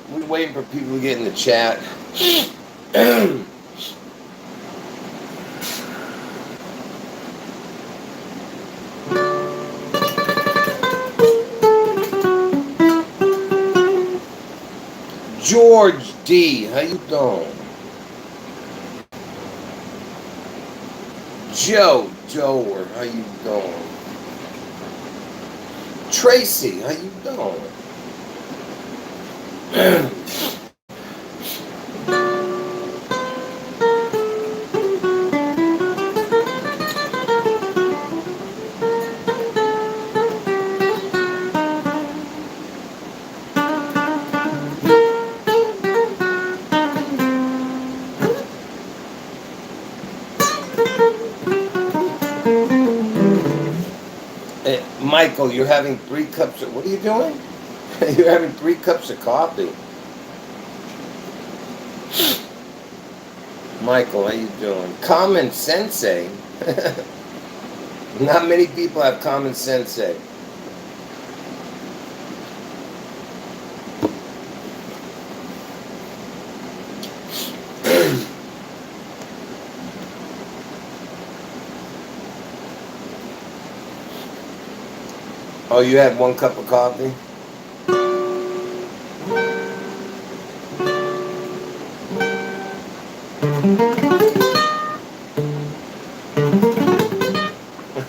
We're waiting for people to get in the chat. George D, how you doing? Joe Doer, how you doing? Tracy, how you doing? Hey, Michael, you're having 3 cups of, what are you doing? You're having 3 cups of coffee. Michael, how you doing? Common sensei. Not many people have common sensei. Oh, you had 1 cup of coffee?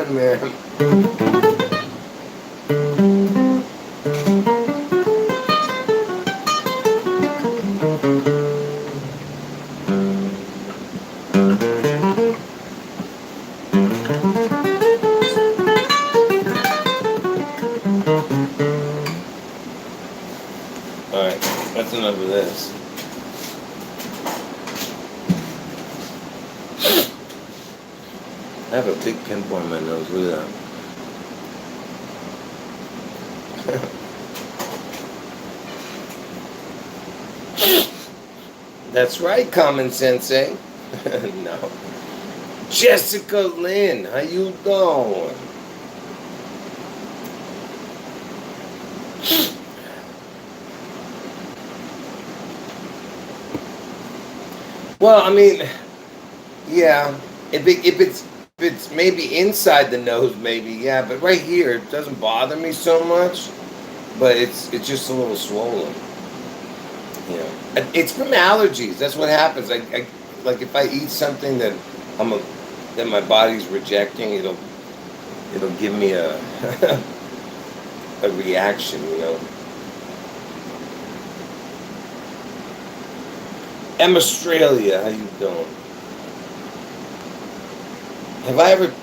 Man. Alright, that's enough of this. I have a big pimple on my nose, look at that. That's right, Common Sensei. No. Jessica Lynn, how you doing? Well, I mean, yeah, if it's maybe inside the nose, maybe, yeah, but right here, it doesn't bother me so much, but it's just a little swollen. Yeah, it's from allergies. That's what happens. I like if I eat something that that my body's rejecting, it'll give me a a reaction, you know. Australia, how you doing? Have I ever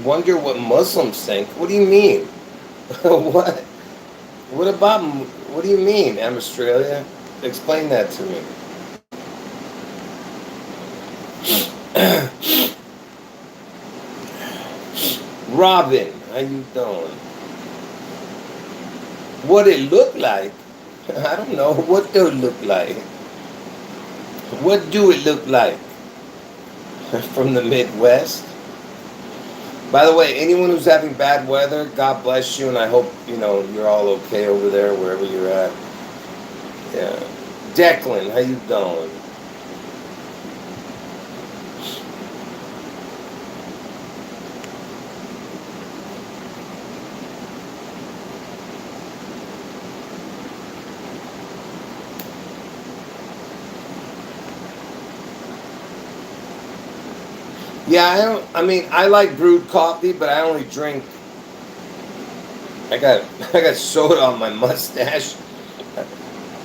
wondered what Muslims think? What do you mean? What? What about? What do you mean, Australia? Explain that to me. Robin, how you doing? What it look like? I don't know. What do it look like? What do it look like? From the Midwest? By the way, anyone who's having bad weather, God bless you, and I hope, you know, you're all okay over there, wherever you're at. Yeah. Declan, how you doing? Yeah, I mean, I like brewed coffee, but I only drink. I got soda on my mustache.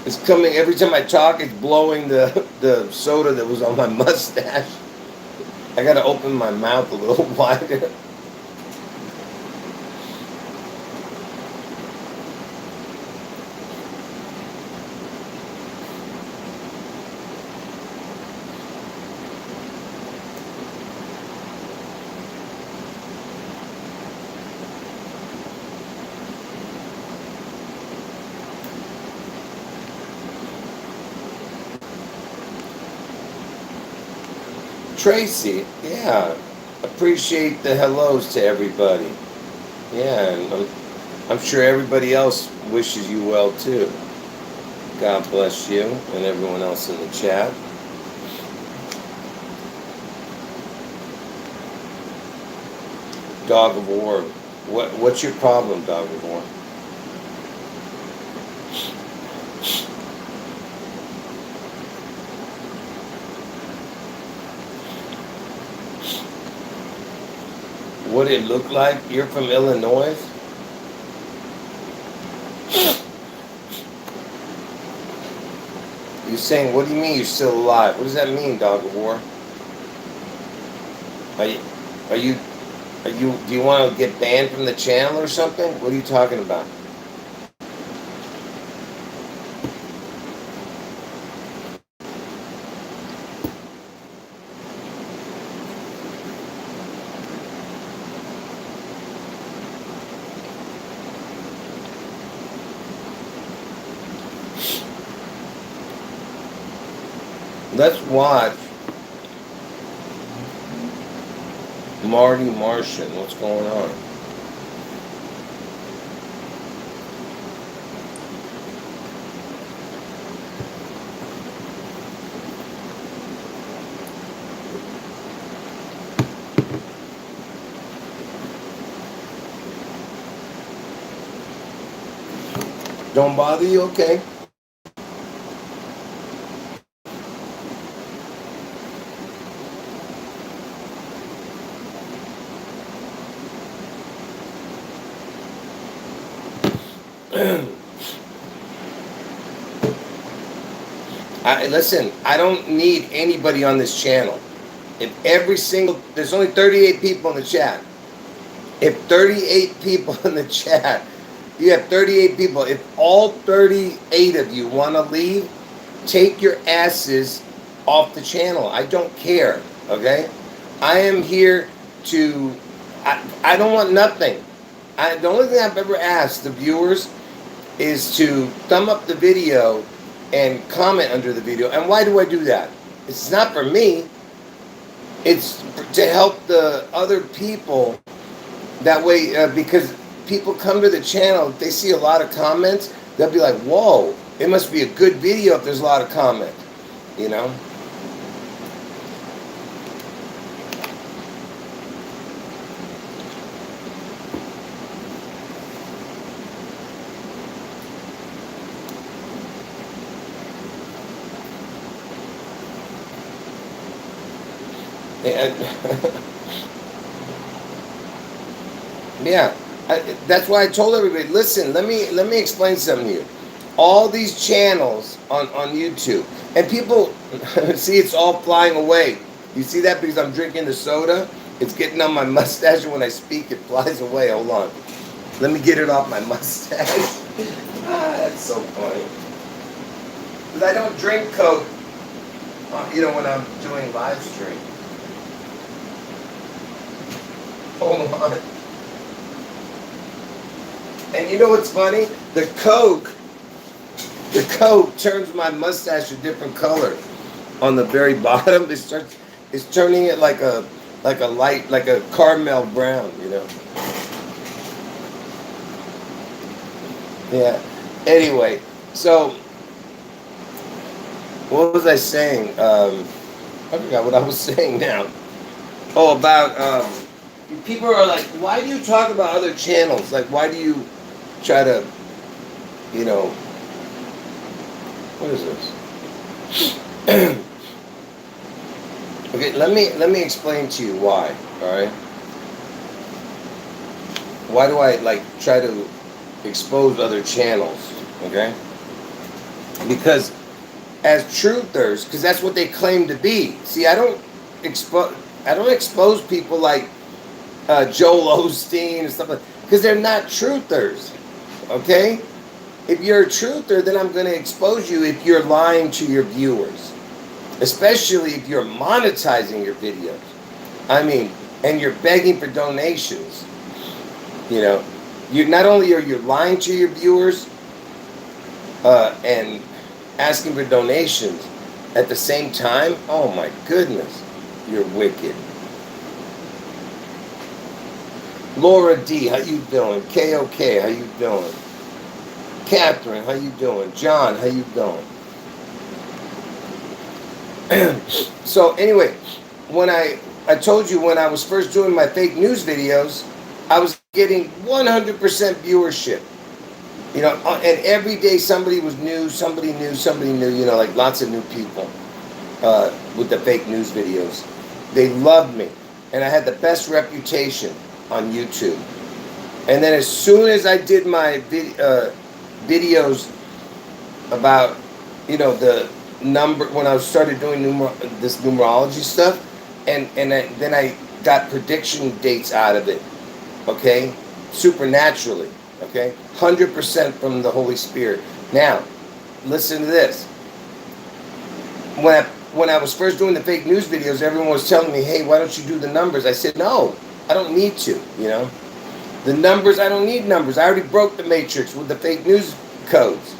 It's coming every time I talk. It's blowing the soda that was on my mustache. I got to open my mouth a little wider. Tracy, yeah. Appreciate the hellos to everybody. Yeah, and I'm sure everybody else wishes you well too. God bless you and everyone else in the chat. Dog of War. What's your problem, Dog of War? What it look like? You're from Illinois? You saying, what do you mean you're still alive? What does that mean, Dog of War? Are you, are you, do you want to get banned from the channel or something? What are you talking about? Let's watch Marty Martian. What's going on? Don't bother you? Okay. Listen, I don't need anybody on this channel. If there's only 38 people in the chat. If 38 people in the chat, you have 38 people. If all 38 of you want to leave, take your asses off the channel. I don't care, okay? I am here to, I don't want nothing. The only thing I've ever asked the viewers is to thumb up the video and comment under the video. And why do I do that? It's not for me. It's to help the other people. That way, because people come to the channel, they see a lot of comments, they'll be like, whoa, it must be a good video if there's a lot of comments, you know? Yeah, that's why I told everybody, listen, let me explain something to you. All these channels on YouTube, and people, see, it's all flying away. You see that because I'm drinking the soda? It's getting on my mustache, and when I speak, it flies away. Hold on. Let me get it off my mustache. That's so funny. Because I don't drink Coke, when I'm doing live stream. Hold on. And you know what's funny? The Coke turns my mustache a different color. On the very bottom, it's turning it like a light, like a caramel brown, you know. Yeah. Anyway, so what was I saying? I forgot what I was saying now. Oh, about people are like, why do you talk about other channels? Like, why do you try to, what is this? Okay, let me explain to you why. All right. Why do I try to expose other channels? Okay. Because as truthers, because that's what they claim to be. See, I don't expose people like Joel Osteen and stuff like that, because they're not truthers. Okay? If you're a truther, then I'm going to expose you if you're lying to your viewers. Especially if you're monetizing your videos. I mean, and you're begging for donations. You not only are you lying to your viewers and asking for donations at the same time, oh my goodness. You're wicked. Laura D, how you doing? KOK, how you doing? Catherine, how you doing? John, how you doing? So anyway, when I told you when I was first doing my fake news videos, I was getting 100% viewership. You know, and every day somebody was new, somebody new, you know, like lots of new people with the fake news videos. They loved me, and I had the best reputation on YouTube. And then as soon as I did my videos about, you know, the number, when I started doing this numerology stuff, and then I got prediction dates out of it, okay, supernaturally, okay, 100% from the Holy Spirit. Now, listen to this. When I was first doing the fake news videos, everyone was telling me, hey, why don't you do the numbers? I said, no, I don't need to, you know. The numbers, I don't need numbers. I already broke the matrix with the fake news codes.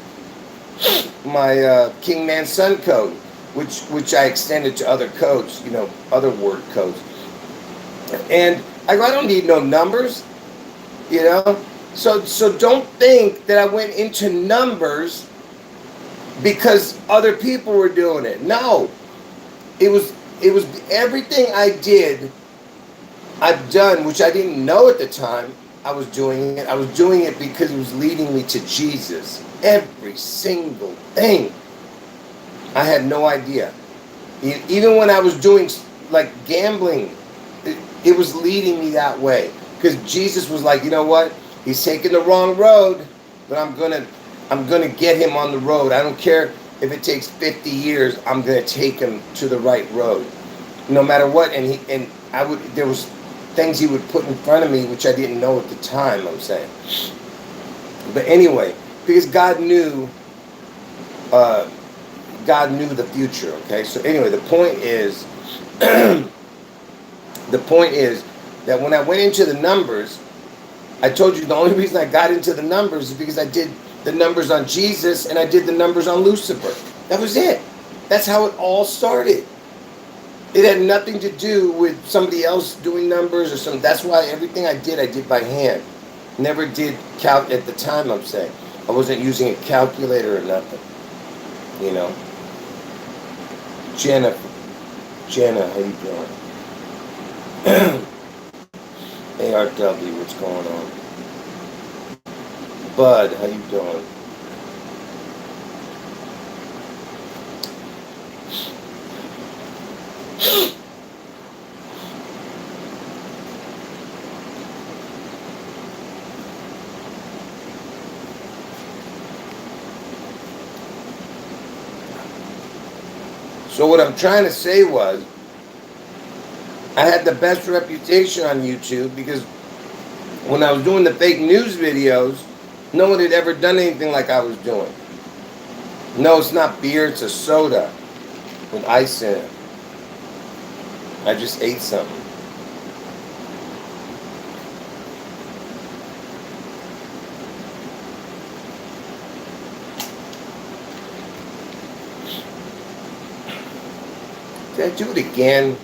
My King Man Sun code, which I extended to other codes, you know, other word codes. And I go, I don't need no numbers, you know. So don't think that I went into numbers because other people were doing it. No, it was everything I did, I've done, which I didn't know at the time. I was doing it. I was doing it because it was leading me to Jesus. Every single thing. I had no idea. Even when I was doing like gambling, it was leading me that way. Because Jesus was like, you know what? He's taking the wrong road, but I'm gonna get him on the road. I don't care if it takes 50 years. I'm gonna take him to the right road, no matter what. And there was things he would put in front of me which I didn't know at the time. I'm saying, but anyway, because God knew the future. Okay, so anyway, the point is, that when I went into the numbers, I told you the only reason I got into the numbers is because I did the numbers on Jesus and I did the numbers on Lucifer. That was it. That's how it all started. It had nothing to do with somebody else doing numbers or something. That's why everything I did by hand. Never did calc at the time, I'm saying. I wasn't using a calculator or nothing. You know. Jenna, how you doing? ARW, what's going on? Bud, how you doing? So what I'm trying to say was, I had the best reputation on YouTube because when I was doing the fake news videos, no one had ever done anything like I was doing. No, it's not beer, it's a soda with ice in it. I just ate something. Did I do it again?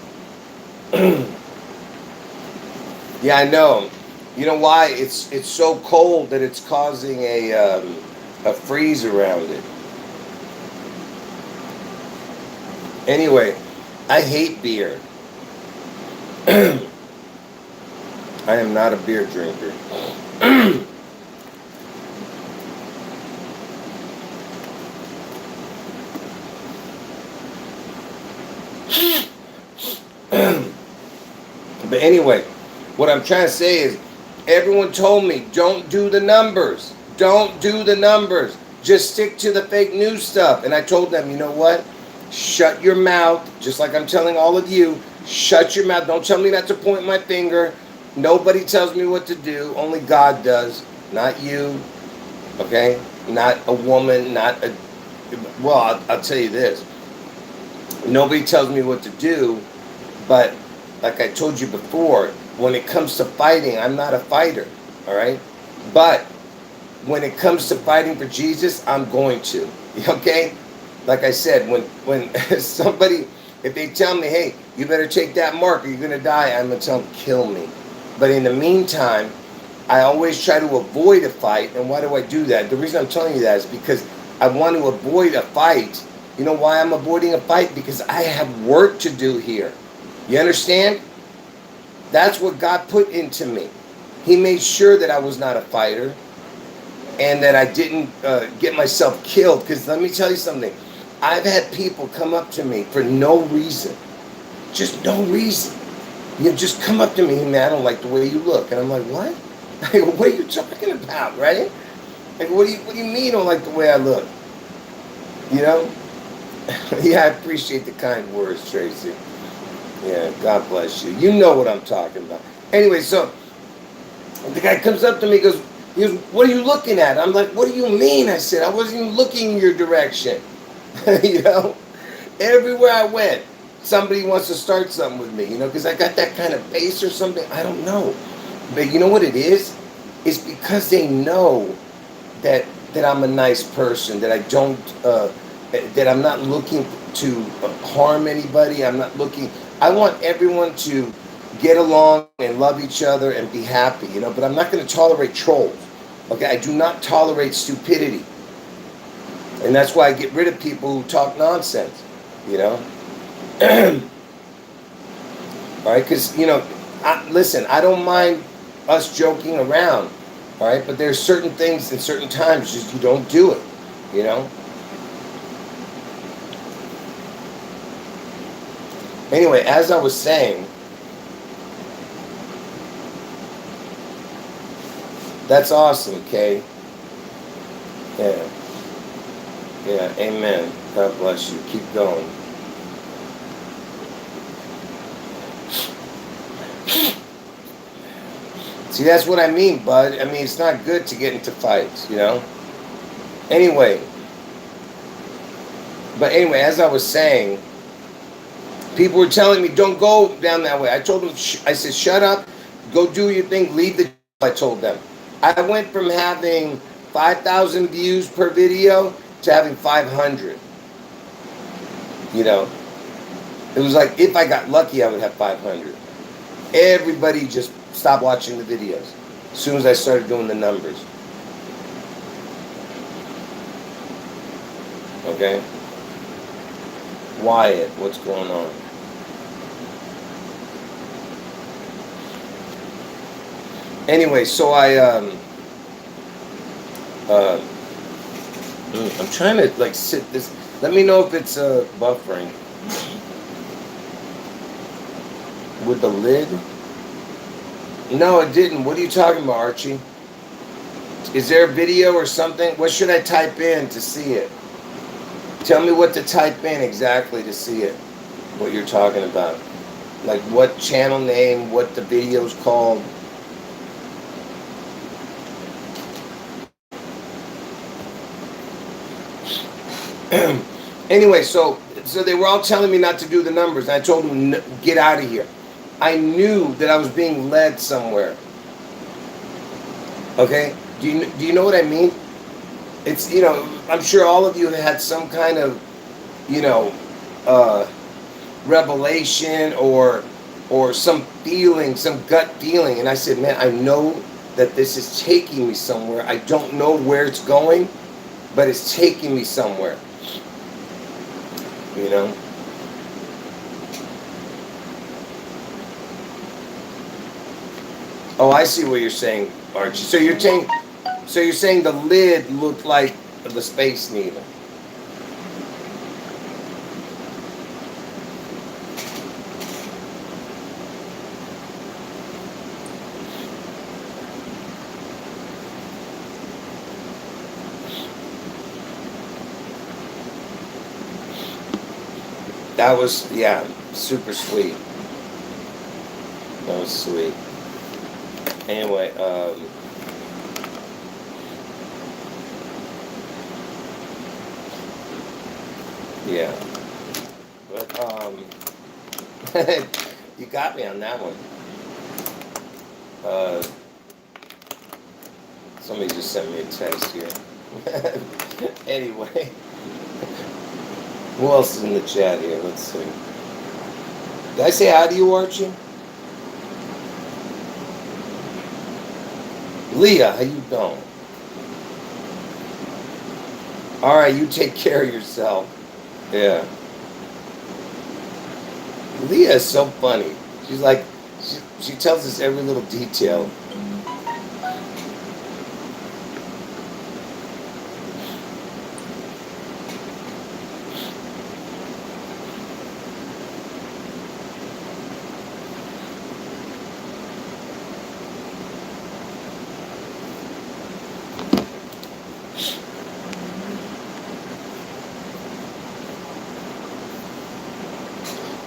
Yeah, I know. You know why? It's so cold that it's causing a freeze around it. Anyway, I hate beer. I am not a beer drinker. But anyway, what I'm trying to say is, everyone told me, don't do the numbers. Don't do the numbers. Just stick to the fake news stuff. And I told them, you know what? Shut your mouth. Just like I'm telling all of you, shut your mouth. Don't tell me not to point my finger. Nobody tells me what to do. Only God does. Not you. Okay? Not a woman. Not a... Well, I'll tell you this. Nobody tells me what to do, but like I told you before, when it comes to fighting, I'm not a fighter, all right? But when it comes to fighting for Jesus, I'm going to, okay? Like I said, when somebody If they tell me, hey, you better take that mark or you're going to die, I'm going to tell them, kill me. But in the meantime, I always try to avoid a fight. And why do I do that? The reason I'm telling you that is because I want to avoid a fight. You know why I'm avoiding a fight? Because I have work to do here. You understand? That's what God put into me. He made sure that I was not a fighter and that I didn't get myself killed. Because let me tell you something. I've had people come up to me for no reason. Just no reason. You just come up to me, man, I don't like the way you look. And I'm like, what? I go, what are you talking about, right? Like, what do you mean you don't like the way I look? You know? Yeah, I appreciate the kind words, Tracy. Yeah, God bless you. You know what I'm talking about. Anyway, so the guy comes up to me, he goes, what are you looking at? I'm like, what do you mean? I said, I wasn't even looking in your direction. You know? Everywhere I went, somebody wants to start something with me, you know, because I got that kind of face or something. I don't know. But you know what it is? It's because they know that I'm a nice person, that I don't, that I'm not looking to harm anybody. I want everyone to get along and love each other and be happy, you know, but I'm not going to tolerate trolls. Okay, I do not tolerate stupidity. And that's why I get rid of people who talk nonsense, you know. All right, because, you know, listen, I don't mind us joking around, all right, but there's certain things and certain times just you don't do it, you know. Anyway, as I was saying, that's awesome, okay? Yeah. Yeah, amen. God bless you. Keep going. See, that's what I mean, bud. I mean, it's not good to get into fights, you know? Anyway. But anyway, as I was saying, people were telling me, don't go down that way. I told them, I said, shut up. Go do your thing. Leave the I told them. I went from having 5,000 views per video to having 500. You know? It was like, if I got lucky, I would have 500. Everybody just stopped watching the videos as soon as I started doing the numbers. Okay? Wyatt, what's going on? Anyway, so I'm trying to like sit this. Let me know if it's buffering. With the lid? No, it didn't. What are you talking about, Archie? Is there a video or something? What should I type in to see it? Tell me what to type in exactly to see it. What you're talking about. Like what channel name, what the video's called. Anyway, so they were all telling me not to do the numbers. And I told them, get out of here. I knew that I was being led somewhere. Okay? Do you know what I mean? It's, you know, I'm sure all of you have had some kind of, you know, revelation or some feeling, some gut feeling. And I said, man, I know that this is taking me somewhere. I don't know where it's going, but it's taking me somewhere. You know? Oh, I see what you're saying, Archie. So you're saying the lid looked like the Space Needle. That was, yeah, super sweet. That was sweet. Anyway, yeah. But, you got me on that one. Somebody just sent me a text here. Anyway. Who else is in the chat here? Let's see. Did I say hi to you, Archie? Leah, how you doing? All right, you take care of yourself. Yeah. Leah is so funny. She's like, she tells us every little detail.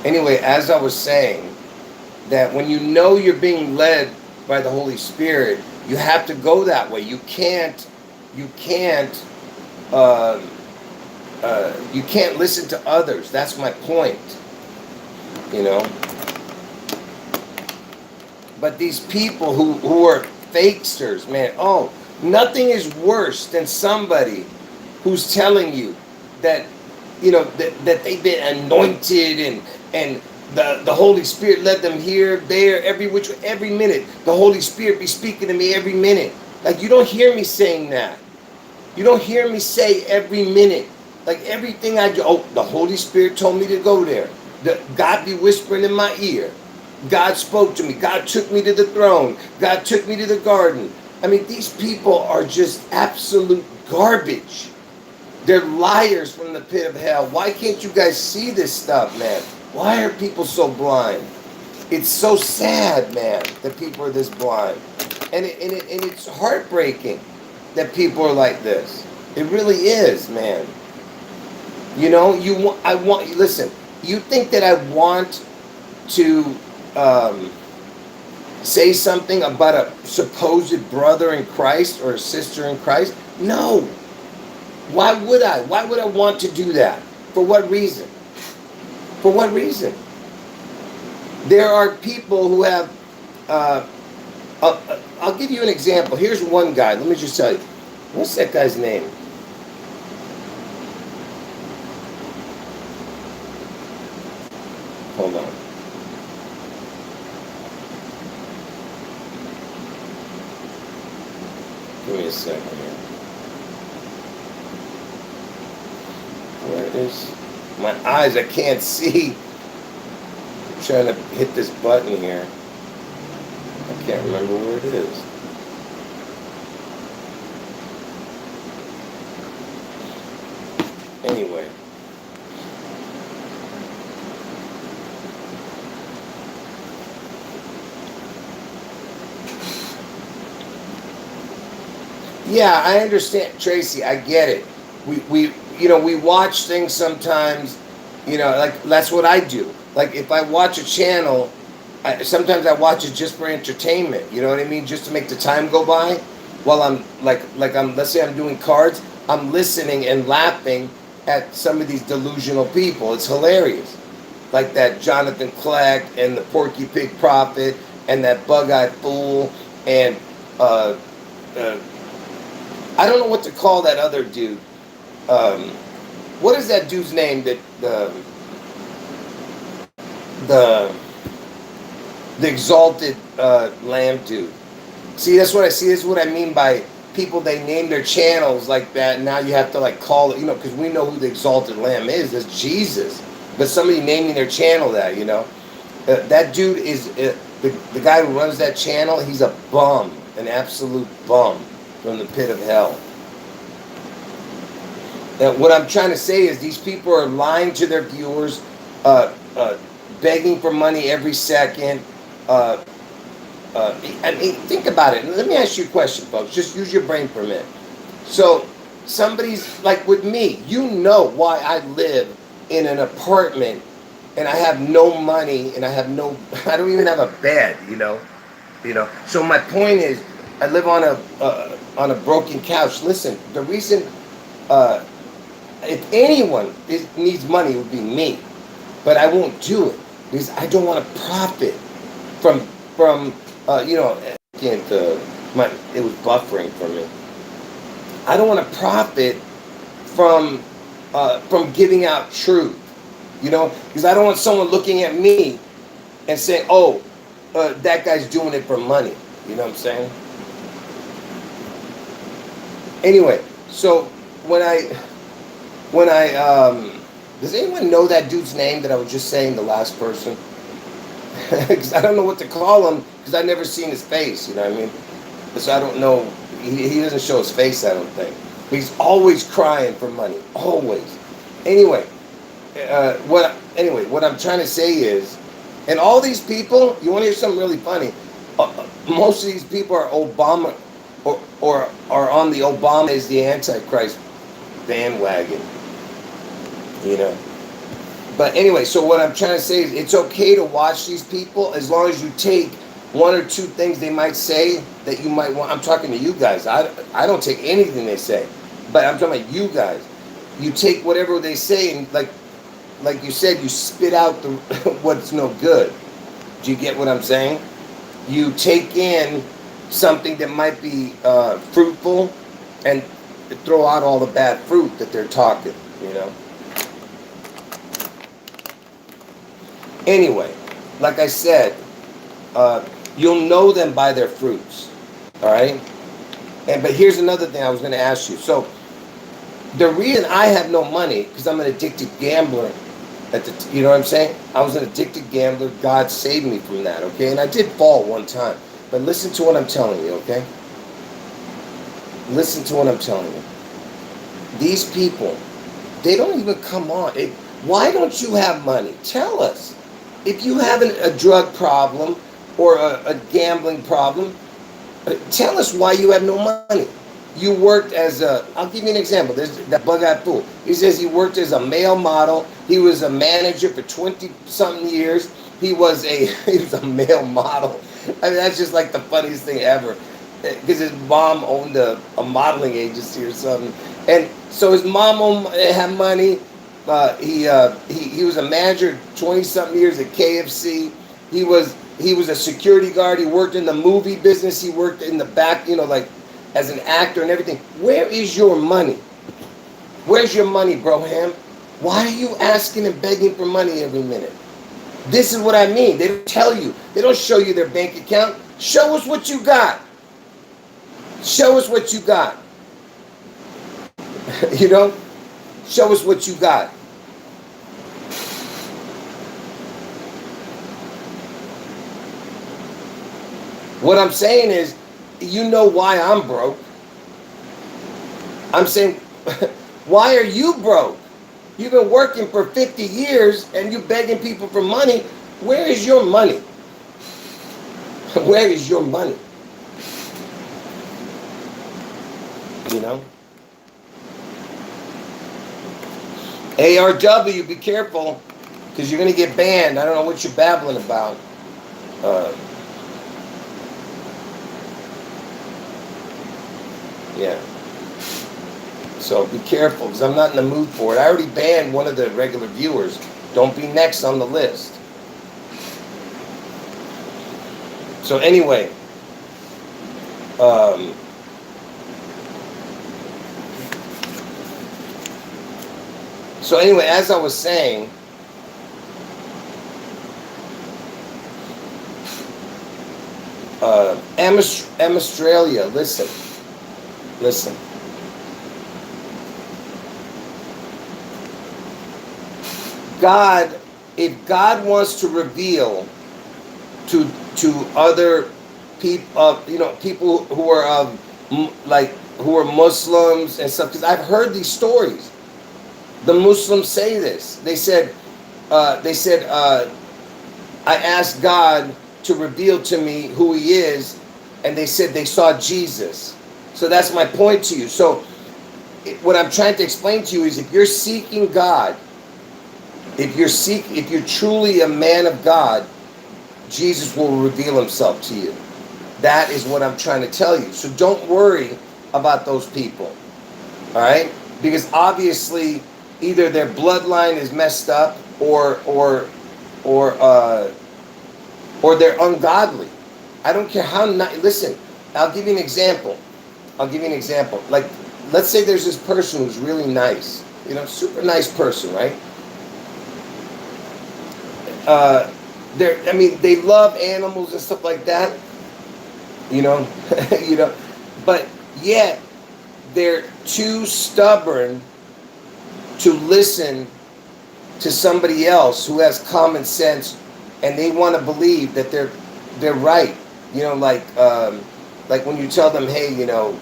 Anyway, as I was saying, that when you know you're being led by the Holy Spirit, you have to go that way. Uh, you can't listen to others. That's my point, you know. But these people who are fakesters, man, oh, nothing is worse than somebody who's telling you that, you know, that they've been anointed and the Holy Spirit led them here, there, every minute. The Holy Spirit be speaking to me every minute. Like, you don't hear me saying that. You don't hear me say every minute. Like, everything I do, oh, the Holy Spirit told me to go there. God be whispering in my ear. God spoke to me. God took me to the throne. God took me to the garden. I mean, these people are just absolute garbage. They're liars from the pit of hell. Why can't you guys see this stuff, man? Why are people so blind? It's so sad, man, that people are this blind. And it's heartbreaking that people are like this. It really is, man. You know, listen, you think that I want to say something about a supposed brother in Christ or a sister in Christ? No. Why would I? Why would I want to do that? For what reason? For what reason? There are people who have, I'll give you an example. Here's one guy. Let me just tell you. What's that guy's name? Hold on. Give me a second here. Where is my eyes? I can't see. I'm trying to hit this button here. I can't remember where it is. Anyway. Yeah, I understand, Tracy. I get it. We watch things sometimes. You know, like that's what I do. Like if I watch a channel, sometimes I watch it just for entertainment. You know what I mean? Just to make the time go by. While I'm let's say I'm doing cards. I'm listening and laughing at some of these delusional people. It's hilarious. Like that Jonathan Kleck and the Porky Pig Prophet and that Bug-Eyed Fool and I don't know what to call that other dude. What is that dude's name? That the exalted lamb dude. See, that's what I see. This is what I mean by people. They name their channels like that. And now you have to like call it, you know, because we know who the exalted lamb is. That's Jesus. But somebody naming their channel that, you know, that dude is the guy who runs that channel. He's a bum, an absolute bum from the pit of hell. And what I'm trying to say is these people are lying to their viewers, begging for money every second. I mean, think about it. Let me ask you a question, folks. Just use your brain for a minute. So somebody's like with me, you know why I live in an apartment and I have no money and I don't even have a bed, you know. So my point is, I live on a broken couch. Listen, the reason, if anyone needs money, it would be me, but I won't do it because I don't want to profit from you know. It was buffering for me. I don't want to profit from giving out truth, you know, because I don't want someone looking at me and saying, "Oh, that guy's doing it for money." You know what I'm saying? Anyway, so when I does anyone know that dude's name that I was just saying, the last person? Because I don't know what to call him because I've never seen his face. You know what I mean? So I don't know. He doesn't show his face, I don't think. But he's always crying for money. Always. Anyway, what I'm trying to say is, and all these people, you want to hear something really funny? Most of these people are Obama, or are on the Obama is the Antichrist bandwagon. You know. But anyway, so what I'm trying to say is, it's okay to watch these people as long as you take one or two things they might say that you might want. I'm talking to you guys. I don't take anything they say, but I'm talking about you guys. You take whatever they say and like you said, you spit out the what's no good. Do you get what I'm saying? You take in something that might be fruitful and throw out all the bad fruit that they're talking. You know. Anyway, like I said, you'll know them by their fruits. All right. But here's another thing I was going to ask you. So the reason I have no money because I'm an addicted gambler. You know what I'm saying? I was an addicted gambler. God saved me from that. Okay, and I did fall one time. But listen to what I'm telling you. Okay. Listen to what I'm telling you. These people, they don't even come on. Why don't you have money? Tell us. If you have a drug problem or a gambling problem, tell us why you have no money. You worked as I'll give you an example. There's that bug-eyed fool. He says he worked as a male model. He was a manager for 20-something years. He was a male model. I mean, that's just like the funniest thing ever. Because his mom owned a modeling agency or something. And so his mom had money. He was a manager 20-something years at KFC. He was a security guard. He worked in the movie business. He worked in the back, like as an actor and everything. Where is your money? Where's your money, Broham? Why are you asking and begging for money every minute? This is what I mean. They don't tell you. They don't show you their bank account. Show us what you got. Show us what you got. Show us what you got. What I'm saying is, you know why I'm broke. I'm saying, why are you broke? You've been working for 50 years and you're begging people for money. Where is your money? Where is your money? ARW, be careful, because you're going to get banned. I don't know what you're babbling about. Yeah. So be careful, because I'm not in the mood for it. I already banned one of the regular viewers. Don't be next on the list. So anyway, as I was saying, Australia, listen. God, if God wants to reveal to other people, people who are who are Muslims and stuff, because I've heard these stories. The Muslims say this. They said, I asked God to reveal to me who He is, and they said they saw Jesus. So that's my point to you. So what I'm trying to explain to you is, if you're seeking God, if you're truly a man of God, Jesus will reveal Himself to you. That is what I'm trying to tell you. So don't worry about those people. All right? Because obviously either their bloodline is messed up or they're ungodly. I don't care how listen, I'll give you an example. Like, let's say there's this person who's really nice, super nice person, right? I mean, they love animals and stuff like that, you know, you know, but yet they're too stubborn to listen to somebody else who has common sense, and they want to believe that they're right. You know, like when you tell them, hey, you know,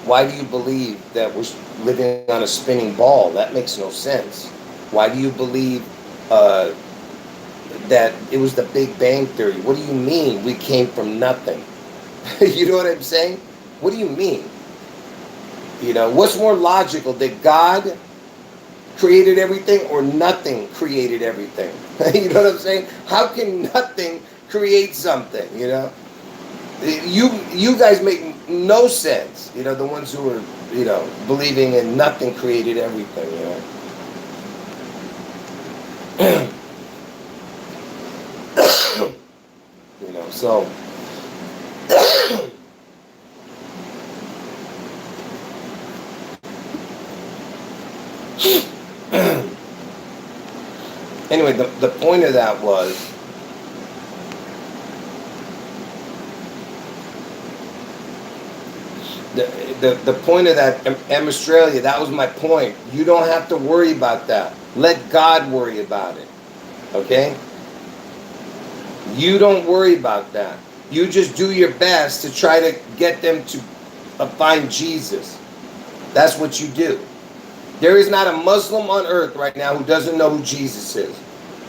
why do you believe that we're living on a spinning ball? That makes no sense. Why do you believe that it was the Big Bang Theory? What do you mean we came from nothing? You know what I'm saying? What do you mean? You know, what's more logical, that God created everything or nothing created everything? You know what I'm saying? How can nothing create something? You know, you guys make no sense. You know, the ones who are, you know, believing in nothing created everything. You know, you know. So anyway, the point of that was, the point of that, Australia, that was my point. You don't have to worry about that. Let God worry about it. Okay? You don't worry about that. You just do your best to try to get them to find Jesus. That's what you do. There is not a Muslim on earth right now who doesn't know who Jesus is.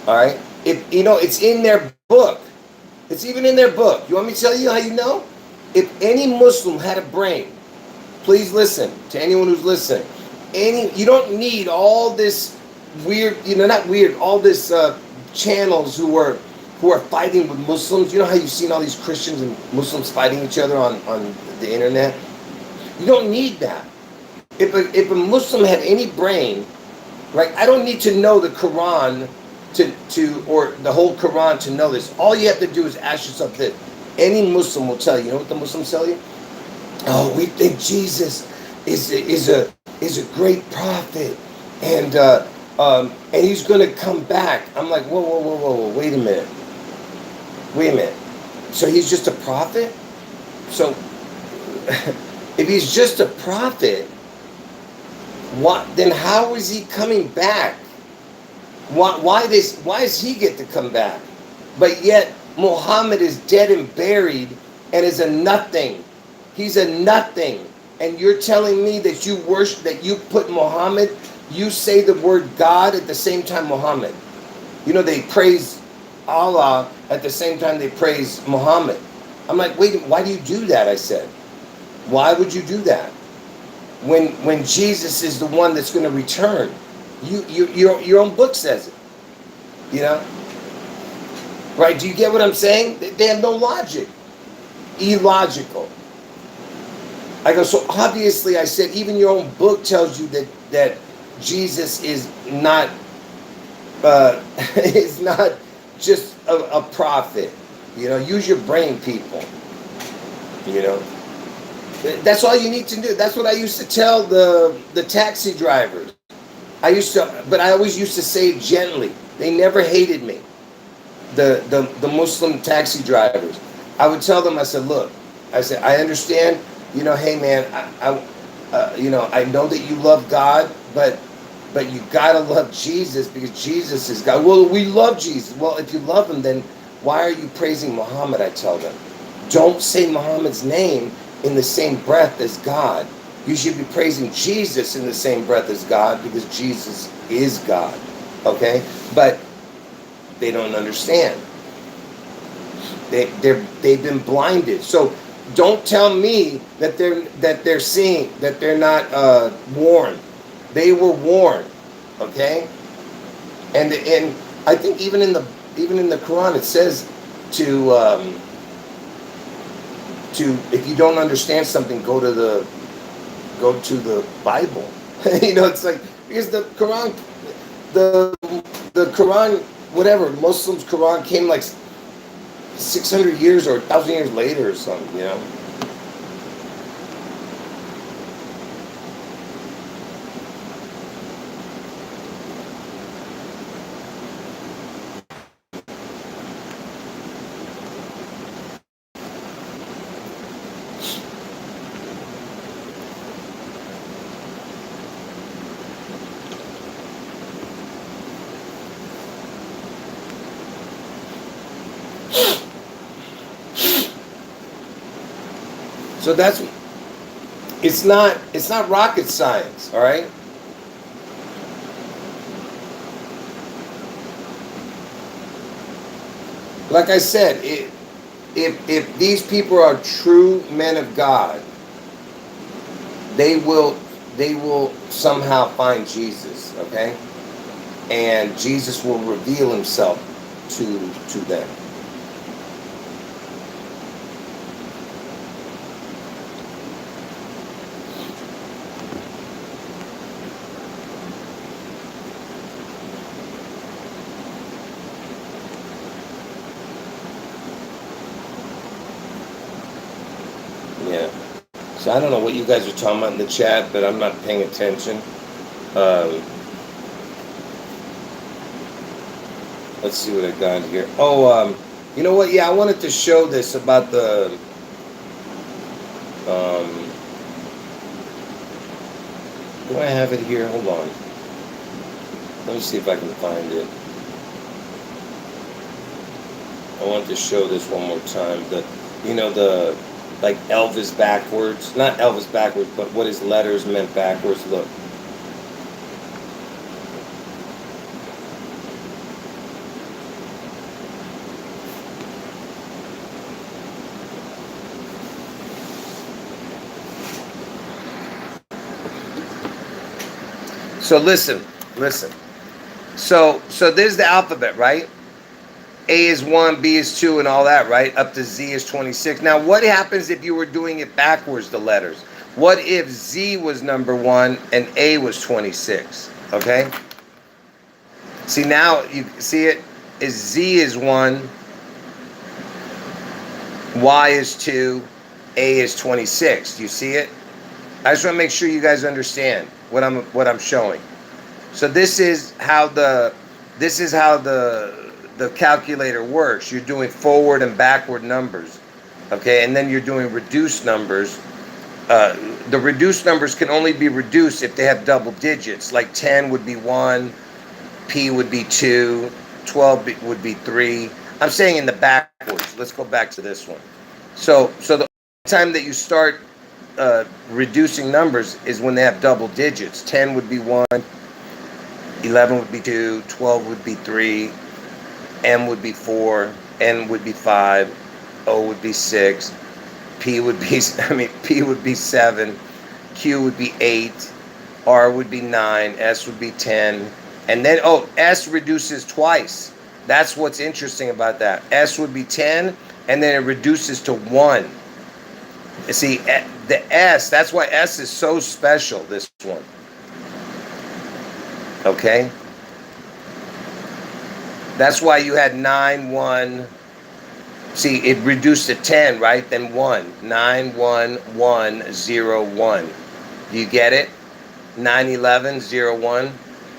All right? If you know, it's in their book. It's even in their book. You want me to tell you how you know? If any Muslim had a brain, please listen to anyone who's listening. You don't need all this weird, you know, not weird, all this channels who are fighting with Muslims. You know how you've seen all these Christians and Muslims fighting each other on the internet? You don't need that. If a Muslim had any brain, right? I don't need to know the Quran or the whole Quran to know this. All you have to do is ask yourself this. Any Muslim will tell you. You know what the Muslims tell you? Oh, we think Jesus is a great prophet, and he's going to come back. I'm like, whoa, wait a minute. So he's just a prophet? So if he's just a prophet, then how is he coming back? Why does he get to come back? But yet Muhammad is dead and buried and is a nothing. He's a nothing. And you're telling me that you worship, that you put Muhammad, you say the word God at the same time Muhammad. You know, they praise Allah at the same time they praise Muhammad. I'm like, wait, why do you do that? I said, why would you do that? When Jesus is the one that's going to return. Your own book says it. You know? Right? Do you get what I'm saying? They have no logic. Illogical. I go, so obviously I said, even your own book tells you that Jesus is not just a prophet. You know, use your brain, people. You know? That's all you need to do. That's what I used to tell the taxi drivers. But I always used to say it gently. They never hated me. The Muslim taxi drivers. I would tell them, I said, look, I said, I understand, you know, hey man, you know, I know that you love God, but you gotta love Jesus because Jesus is God. Well, we love Jesus. Well, if you love him, then why are you praising Muhammad? I tell them, don't say Muhammad's name in the same breath as God. You should be praising Jesus in the same breath as God because Jesus is God. Okay? But they don't understand. They've been blinded. So don't tell me that they're seeing, that they're not warned. They were warned. Okay? And I think even in the Quran it says to if you don't understand something, go to the Bible. You know, it's like, because the Quran, the Quran, whatever, Muslims' Quran came like 600 years or 1,000 years later or something, you know. So that's, it's not rocket science, all right? Like I said, if these people are true men of God, they will they will somehow find Jesus, okay? And Jesus will reveal himself to them. Yeah. So I don't know what you guys are talking about in the chat, but I'm not paying attention. Um, let's see what I got here. Oh, you know what? Yeah, I wanted to show this about the. Do I have it here? Hold on. Let me see if I can find it. I wanted to show this one more time. The like Elvis backwards. Not Elvis backwards, but what his letters meant backwards. Look. So listen. So there's the alphabet, right? A is 1, B is 2, and all that, right? Up to Z is 26. Now, what happens if you were doing it backwards, the letters? What if Z was number 1 and A was 26? Okay? See, now you see it is Z is 1, Y is 2, A is 26. Do you see it? I just want to make sure you guys understand what I'm showing. So this is how the calculator works. You're doing forward and backward numbers, okay, and then you're doing reduced numbers. The reduced numbers can only be reduced if they have double digits. Like 10 would be 1, P would be 2, 12 would be 3. I'm saying in the backwards. Let's go back to this one. So the time that you start reducing numbers is when they have double digits. 10 would be 1, 11 would be 2, 12 would be 3, M would be 4, N would be 5, O would be 6, P would be 7, Q would be 8, R would be 9, S would be 10, and then S reduces twice. That's what's interesting about that. S would be 10, and then it reduces to 1. You see, the S, that's why S is so special, this one. Okay? That's why you had 9, 1. See, it reduced to 10, right? Then 1. 9, 1, 1, 0, 1. Do you get it? 9, 11, 0, 1.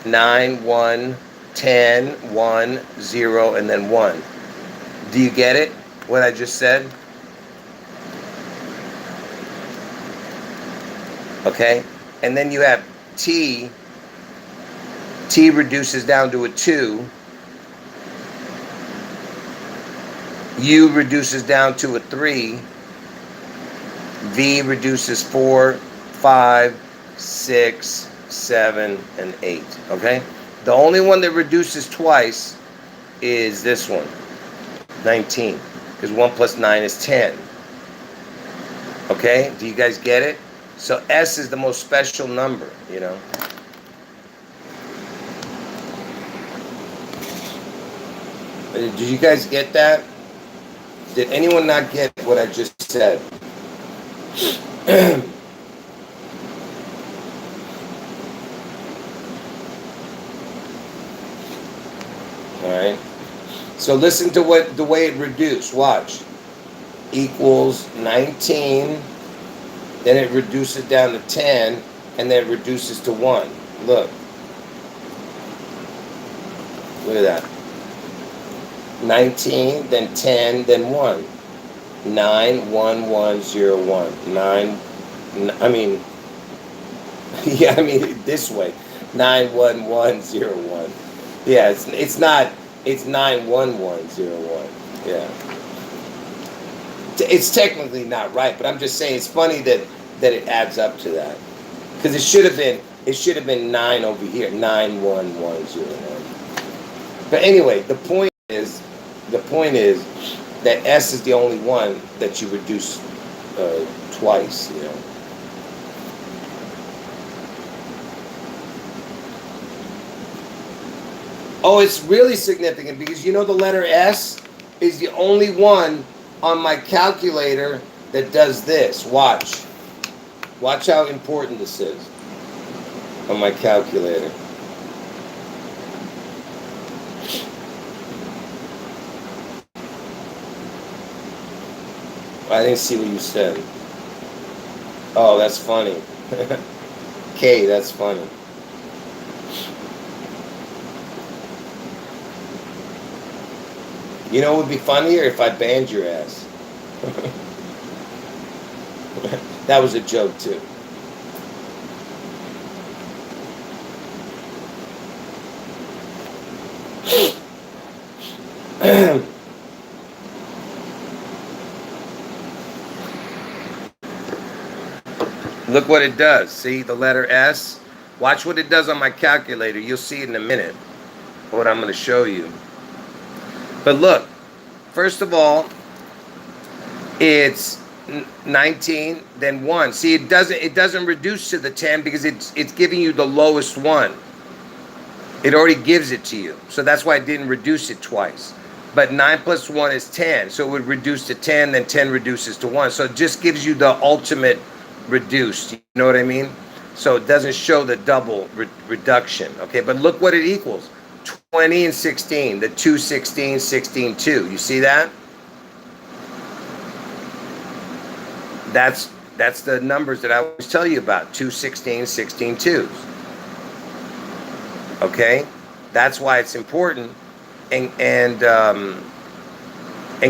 9, 1, 10, 1, 0, and then 1. Do you get it? What I just said? Okay? And then you have T. T reduces down to a 2. U reduces down to a 3. V reduces 4, 5, 6, 7, and 8. Okay? The only one that reduces twice is this one, 19. Because 1 plus 9 is 10. Okay? Do you guys get it? So S is the most special number, you know? Did you guys get that? Did anyone not get what I just said? All right. So listen to the way it reduced. Watch. Equals 19. Then it reduces down to 10, and then it reduces to 1. Look. Look at that. 19, then 10, then 1. 9, 1, 1, 0, 1. 9, this way. 9, 1, 1, 0, 1. Yeah, it's 9, 1, 1, 0, 1. Yeah. It's technically not right, but I'm just saying it's funny that it adds up to that. Because it should have been 9 over here, 91101. But anyway, the point is that S is the only one that you reduce twice, you know. Oh, it's really significant because you know the letter S is the only one on my calculator that does this. Watch. Watch how important this is on my calculator. I didn't see what you said. Oh, that's funny. K, that's funny. You know what would be funnier if I banned your ass? That was a joke too. Look what it does. See the letter S? Watch what it does on my calculator. You'll see it in a minute. What I'm going to show you. But look, first of all, it's 19, then 1. See, it doesn't reduce to the 10 because it's giving you the lowest one. It already gives it to you. So that's why it didn't reduce it twice. But 9 plus 1 is 10. So it would reduce to 10, then 10 reduces to 1. So it just gives you the ultimate reduced. You know what I mean? So it doesn't show the double reduction. Okay, but look what it equals. 20 and 16. The 2, 16, 16, 2. You see that? That's the numbers that I always tell you about. 2, 16, 16, 2s. Okay? That's why it's important. And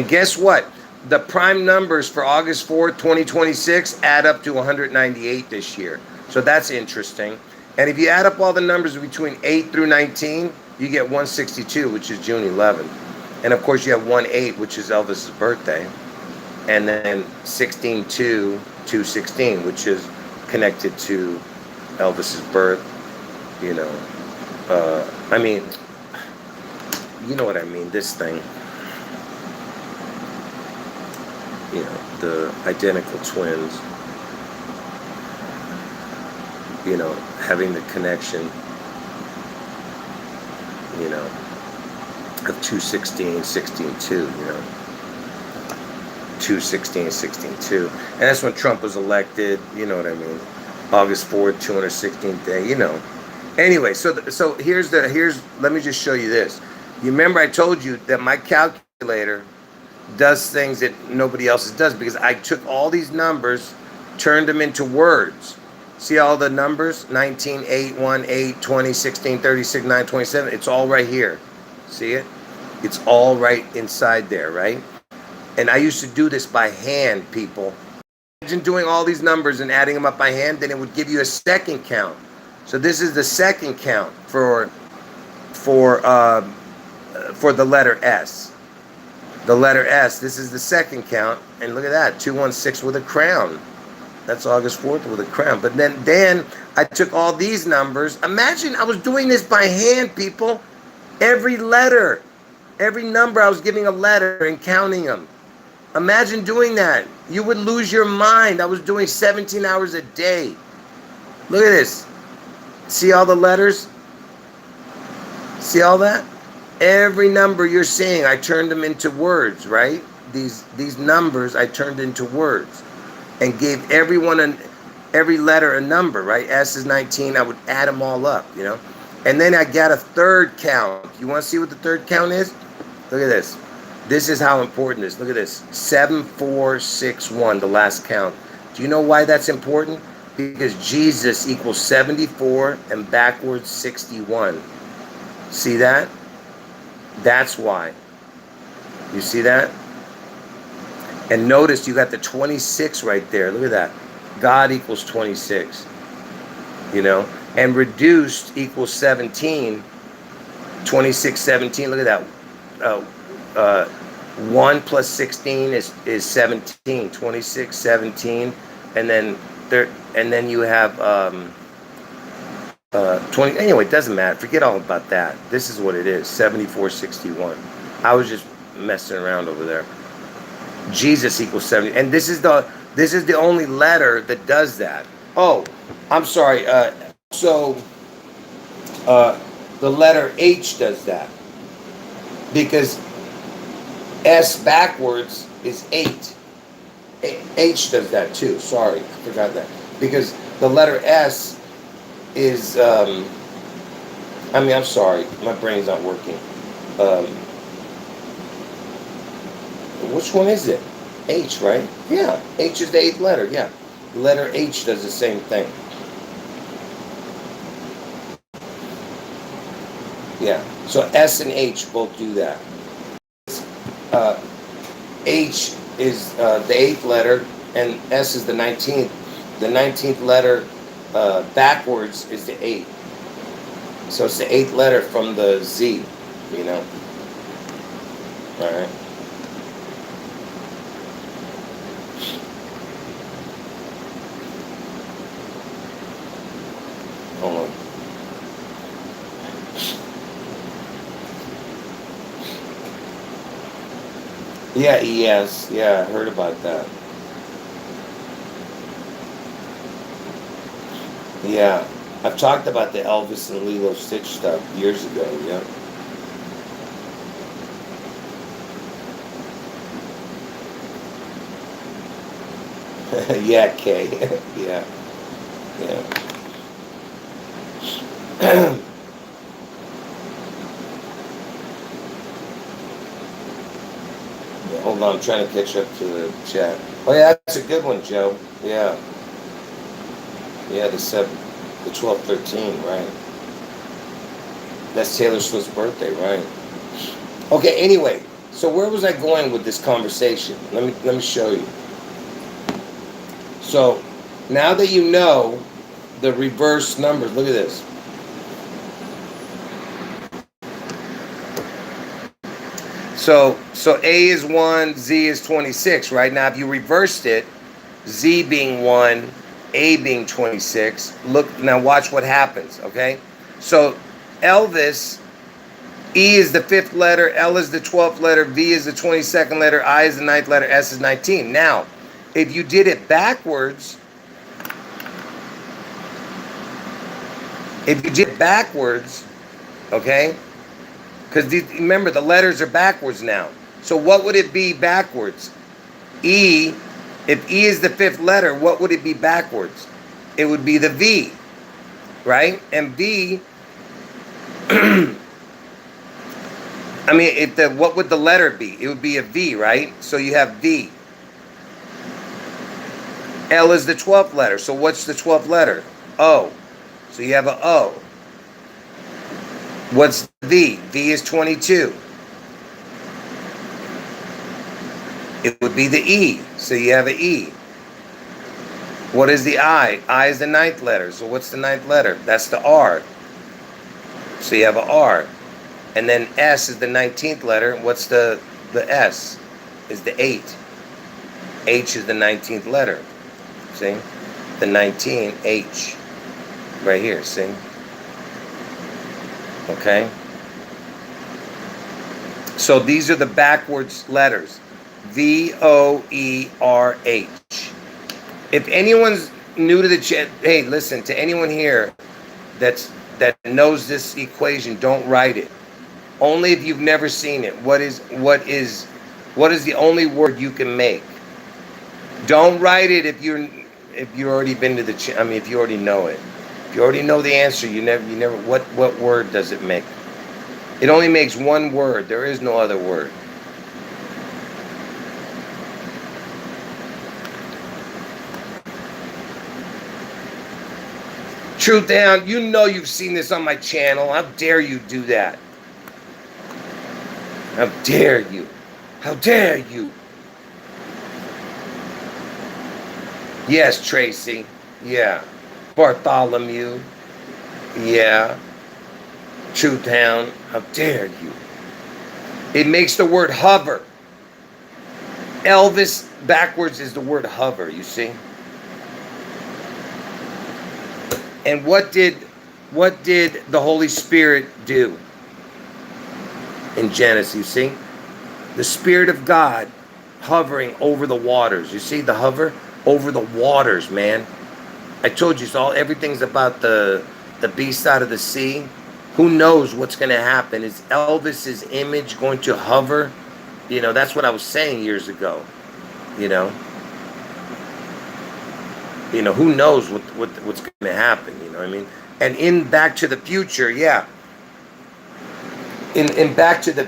guess what? The prime numbers for August 4th, 2026 add up to 198 this year. So that's interesting. And if you add up all the numbers between 8 through 19, you get 162, which is June 11th. And of course you have 1/8, which is Elvis's birthday. And then 16/2, 2/16, which is connected to Elvis's birth. You know, I mean, you know what I mean, this thing. You know, the identical twins, you know, having the connection, you know, of 2/16, 16/2, you know, 2/16, 16/2. And that's when Trump was elected, you know what I mean, August 4th, 216th day, you know. Anyway, so here's let me just show you this. You remember I told you that my calculator does things that nobody else's does because I took all these numbers, turned them into words. See all the numbers? 19, 8, 1, 8, 20, 16, 36, 9, 27. It's all right here. See it? It's all right inside there, right? And I used to do this by hand, people. Imagine doing all these numbers and adding them up by hand, then it would give you a second count. So this is the second count for the letter S. The letter S, this is the second count, and look at that, 216 with a crown. That's August 4th with a crown. But then I took all these numbers. Imagine I was doing this by hand, people. Every letter, every number, I was giving a letter and counting them. Imagine doing that. You would lose your mind. I was doing 17 hours a day. Look at this. See all the letters? See all that? Every number you're seeing, I turned them into words, right? These numbers I turned into words and gave every letter a number, right? S is 19. I would add them all up, you know? And then I got a third count. You want to see what the third count is? Look at this. This is how important it is. Look at this. 7461, the last count. Do you know why that's important? Because Jesus equals 74 and backwards 61. See that? That's why. You see that? And notice you got the 26 right there. Look at that. God equals 26. You know? And reduced equals 17. 26, 17. Look at that. 1 plus 16 is 17. 26, 17, and then there, and then you have 20. Anyway, it doesn't matter. Forget all about that. This is what it is. 7461. I was just messing around over there. Jesus equals 70, and this is the only letter that does that. Oh, I'm sorry. So the letter H does that because S backwards is 8. H does that too. Sorry, I forgot that. Because the letter S is, I'm sorry, my brain's not working. Which one is it? H, right? Yeah, H is the 8th letter, yeah. The letter H does the same thing. Yeah, so S and H both do that. H is the 8th letter, and S is the 19th. The 19th letter backwards is the 8. So it's the 8th letter from the Z, you know. All right. Hold on. Yeah, ES. Yeah, I heard about that. Yeah, I've talked about the Elvis and Lilo Stitch stuff years ago, yeah. Yeah, K. Yeah, yeah. Yeah, hold on, I'm trying to catch up to the chat. Oh yeah, that's a good one, Joe. Yeah. Yeah, the 12/13, right. That's Taylor Swift's birthday, right. Okay, anyway, so where was I going with this conversation? Let me show you. So now that you know the reverse numbers, look at this. So A is 1, Z is 26, right? Now if you reversed it, Z being 1, A being 26, look, now watch what happens, okay? So Elvis, E is the 5th letter, L is the 12th letter, V is the 22nd letter, I is the 9th letter, S is 19. Now, if you did it backwards, okay? Because remember, the letters are backwards now. So what would it be backwards? E, if E is the 5th letter, what would it be backwards? It would be the V, right? And V, what would the letter be? It would be a V, right? So you have V. L is the 12th letter. So what's the 12th letter? O. So you have a O. What's V? V is 22. It would be the E. So you have an E. What is the I? I is the 9th letter. So what's the 9th letter? That's the R. So you have an R. And then S is the 19th letter. What's the S? Is the 8. H is the 19th letter. See? The 19, H. Right here, see? Okay? So these are the backwards letters. V-O-E-R-H. If anyone's new to the chat, hey, listen, to anyone here that knows this equation, don't write it. Only if you've never seen it. What is the only word you can make? Don't write it if you're already been to the if you already know it. If you already know the answer, you never what word does it make? It only makes one word. There is no other word. Truth down, you know you've seen this on my channel. How dare you do that? How dare you? How dare you? Yes, Tracy. Yeah. Bartholomew. Yeah. Truth Hound. How dare you? It makes the word hover. Elvis backwards is the word hover, you see? And what did the Holy Spirit do in Genesis, you see? The Spirit of God hovering over the waters. You see the hover over the waters, man. I told you, everything's about the beast out of the sea. Who knows what's going to happen? Is Elvis's image going to hover? You know, that's what I was saying years ago. You know, who knows what's going to happen? You know what I mean? And in Back to the Future, yeah. In Back to the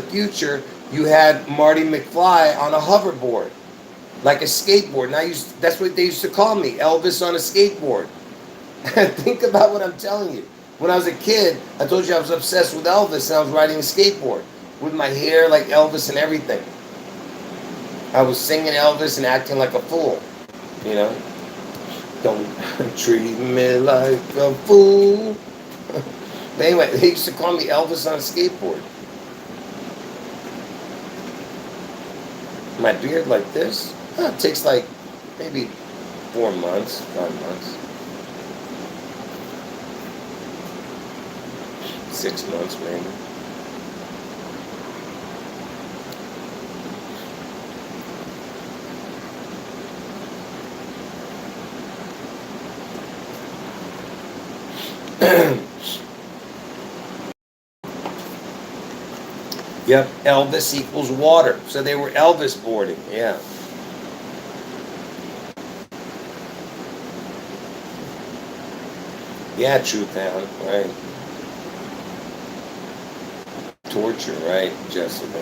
Future, you had Marty McFly on a hoverboard, like a skateboard. And that's what they used to call me, Elvis on a skateboard. Think about what I'm telling you. When I was a kid, I told you I was obsessed with Elvis, and I was riding a skateboard with my hair like Elvis and everything. I was singing Elvis and acting like a fool, you know. Don't treat me like a fool. But anyway, they used to call me Elvis on a skateboard. My beard like this, it takes like maybe 4 months, 5 months. 6 months maybe. Yep, Elvis equals water. So they were Elvis boarding, yeah. Yeah, Truth Hound, right. Torture, right, Jessica.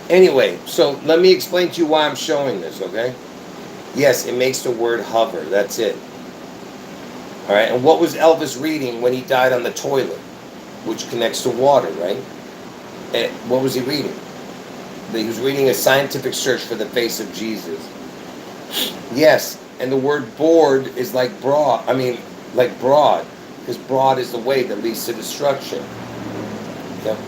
Anyway, so let me explain to you why I'm showing this, okay? Yes, it makes the word hover, that's it. All right, and what was Elvis reading when he died on the toilet, which connects to water, right? And what was he reading? He was reading A Scientific Search for the Face of Jesus. Yes, and the word board is like broad, because broad is the way that leads to destruction. Yep.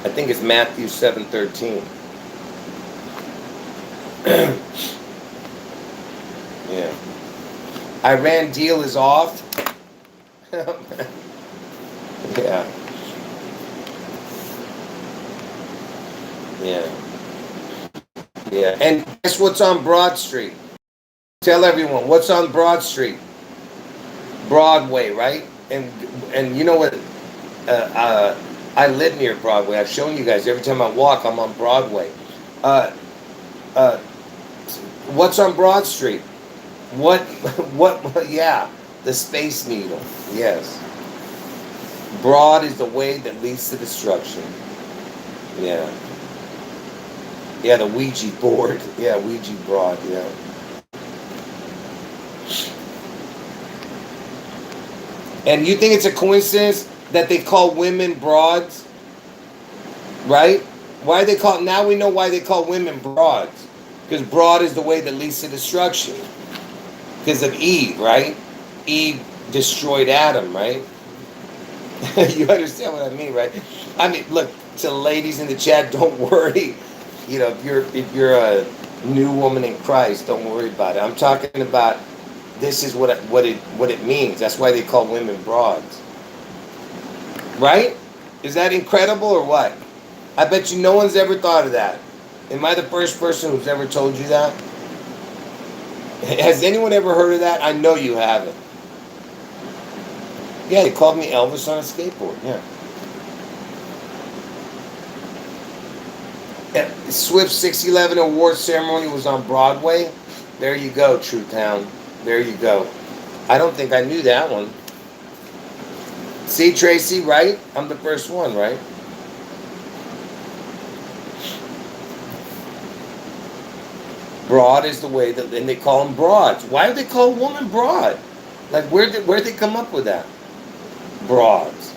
I think it's Matthew 7:13. Yeah. Iran deal is off. Yeah. Yeah. Yeah. And guess what's on Broad Street? Tell everyone what's on Broad Street. Broadway, right? And you know what? I live near Broadway. I've shown you guys every time I walk, I'm on Broadway. What's on Broad Street? What? Yeah, the Space Needle. Yes. Broad is the way that leads to destruction. Yeah. Yeah, the Ouija board. Yeah, Ouija broad. Yeah. And you think it's a coincidence that they call women broads? Right? Why they call? Now we know why they call women broads. Because broad is the way that leads to destruction. Because of Eve, right? Eve destroyed Adam, right? You understand what I mean, right? I mean, look, to the ladies in the chat, don't worry. You know, if you're a new woman in Christ, don't worry about it. I'm talking about this is what it means. That's why they call women broads. Right? Is that incredible or what? I bet you no one's ever thought of that. Am I the first person who's ever told you that? Has anyone ever heard of that? I know you haven't. Yeah, they called me Elvis on a skateboard. Yeah. Swift's 611 award ceremony was on Broadway. There you go, True Town. There you go. I don't think I knew that one. See, Tracy, right? I'm the first one, right? Broad is the way that, and they call them broads. Why do they call a woman broad? Like, where'd they come up with that? Broads.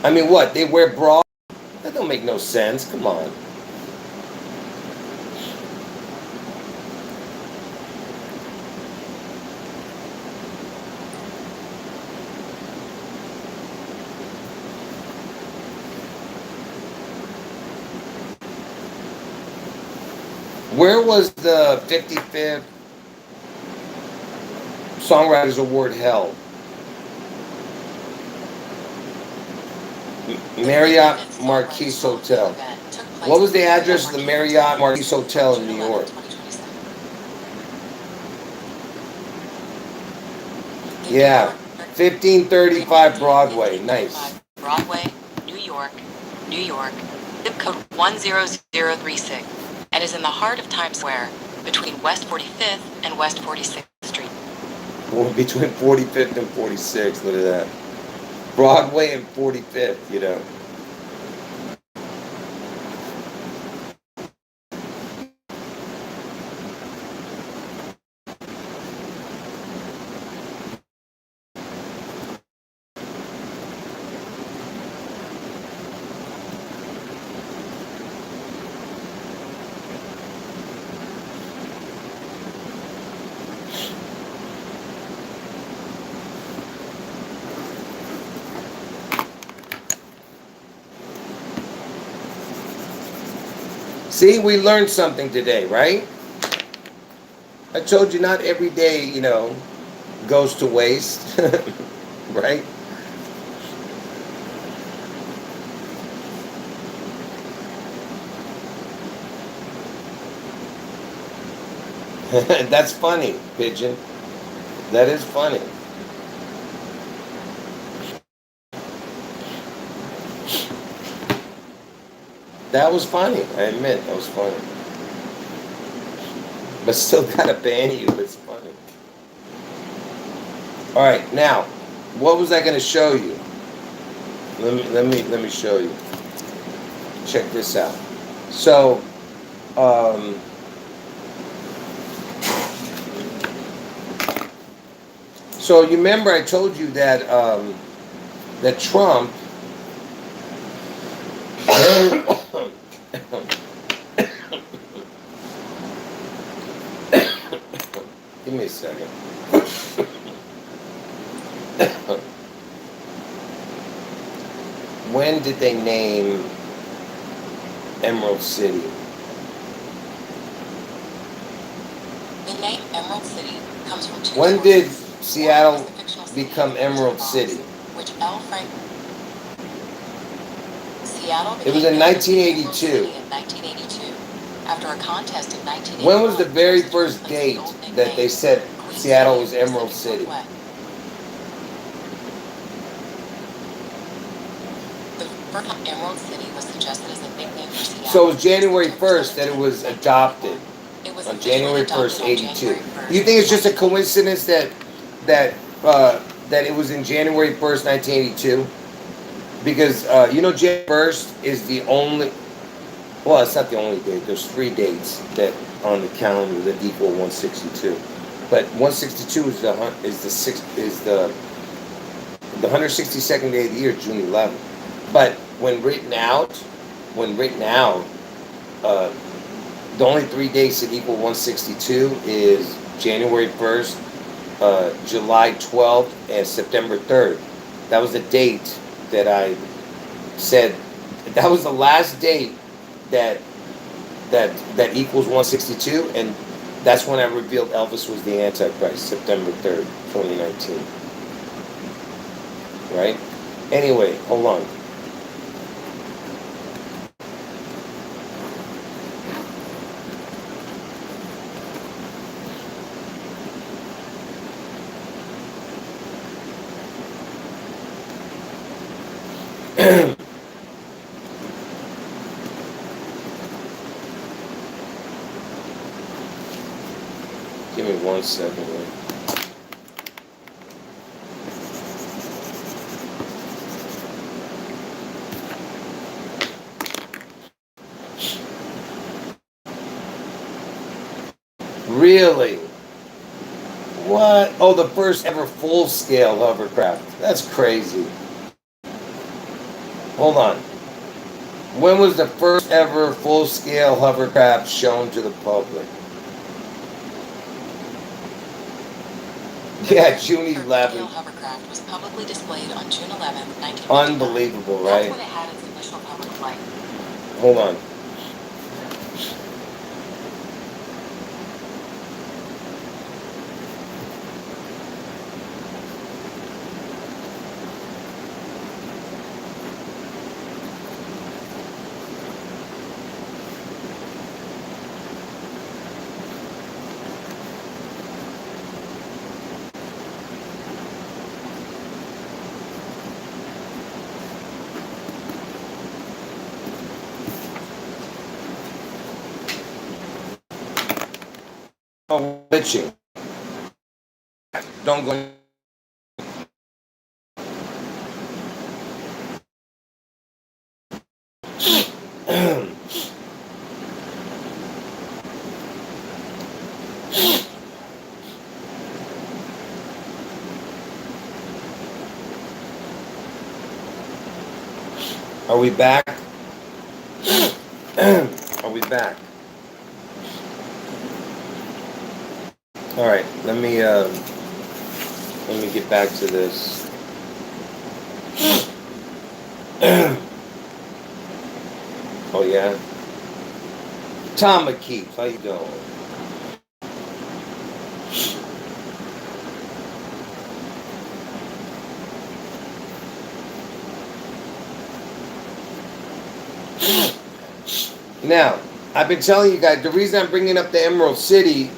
I mean, what? They wear bras? That don't make no sense. Come on. Where was the 55th Songwriters Award held? Marriott Marquis Hotel. What was the address of the Marriott Marquis Hotel in New York? Yeah, 1535 Broadway. Nice. Broadway, New York, New York. Zip code 10036, and is in the heart of Times Square, between West 45th and West 46th Street. Well, between 45th and 46th. Look at that. Broadway and 45th. You know. See, we learned something today, right? I told you not every day, you know, goes to waste, right? That's funny, Pigeon. That is funny. That was funny. I admit, that was funny. But still gotta ban you. It's funny. All right, now, what was I gonna show you? Let me show you. Check this out. So, um, so you remember I told you that that Trump. Give me a second. When did they name Emerald City? The name Emerald City comes from two When sources. did Seattle become Emerald City? Which L. Frank. Seattle It was in 1982. In 1982, after a contest in 1981. When was the very first date that they said Seattle was Emerald City? The first Emerald City was suggested as a nickname for Seattle. So it was January 1st that it was adopted. On January 1st, 82. You think it's just a coincidence that it was in January 1st, 1982? Because you know, January 1st is the only. Well, it's not the only date. There's 3 dates that on the calendar that equal 162. But 162 is the 162nd day of the year, June 11th. But when written out, the only 3 dates that equal 162 is January 1st, July 12th, and September 3rd. That was the date that I said. That was the last date that equals 162, and that's when I revealed Elvis was the Antichrist, September 3rd, 2019. Right? Anyway, hold on. Give me 1 second here. Really? What? Oh, the first ever full-scale hovercraft. That's crazy. Hold on. When was the first ever full-scale hovercraft shown to the public? Yeah, June 11th. Hovercraft was publicly displayed on June 11th, 1959. Unbelievable, right? That's when it had its initial public flight. Hold on. glitching. Don't go. Are we back? Are we back? All right. Let me get back to this. Oh yeah. Tom McKeith, how you doing? Now, I've been telling you guys, the reason I'm bringing up the Emerald City,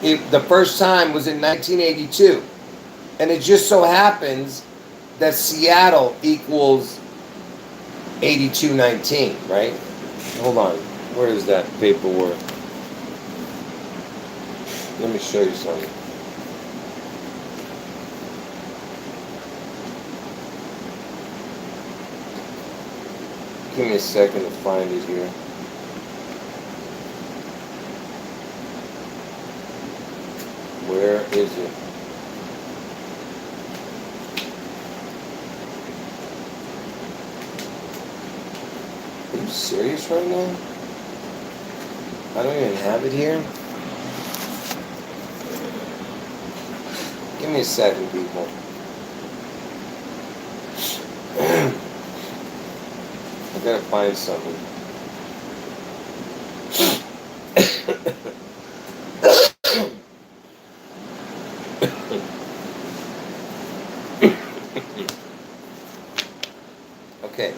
the first time was in 1982. And it just so happens that Seattle equals 8219, right? Hold on. Where is that paperwork? Let me show you something. Give me a second to find it here. Where is it? Are you serious right now? I don't even have it here. Give me a second, people. I gotta find something. Okay.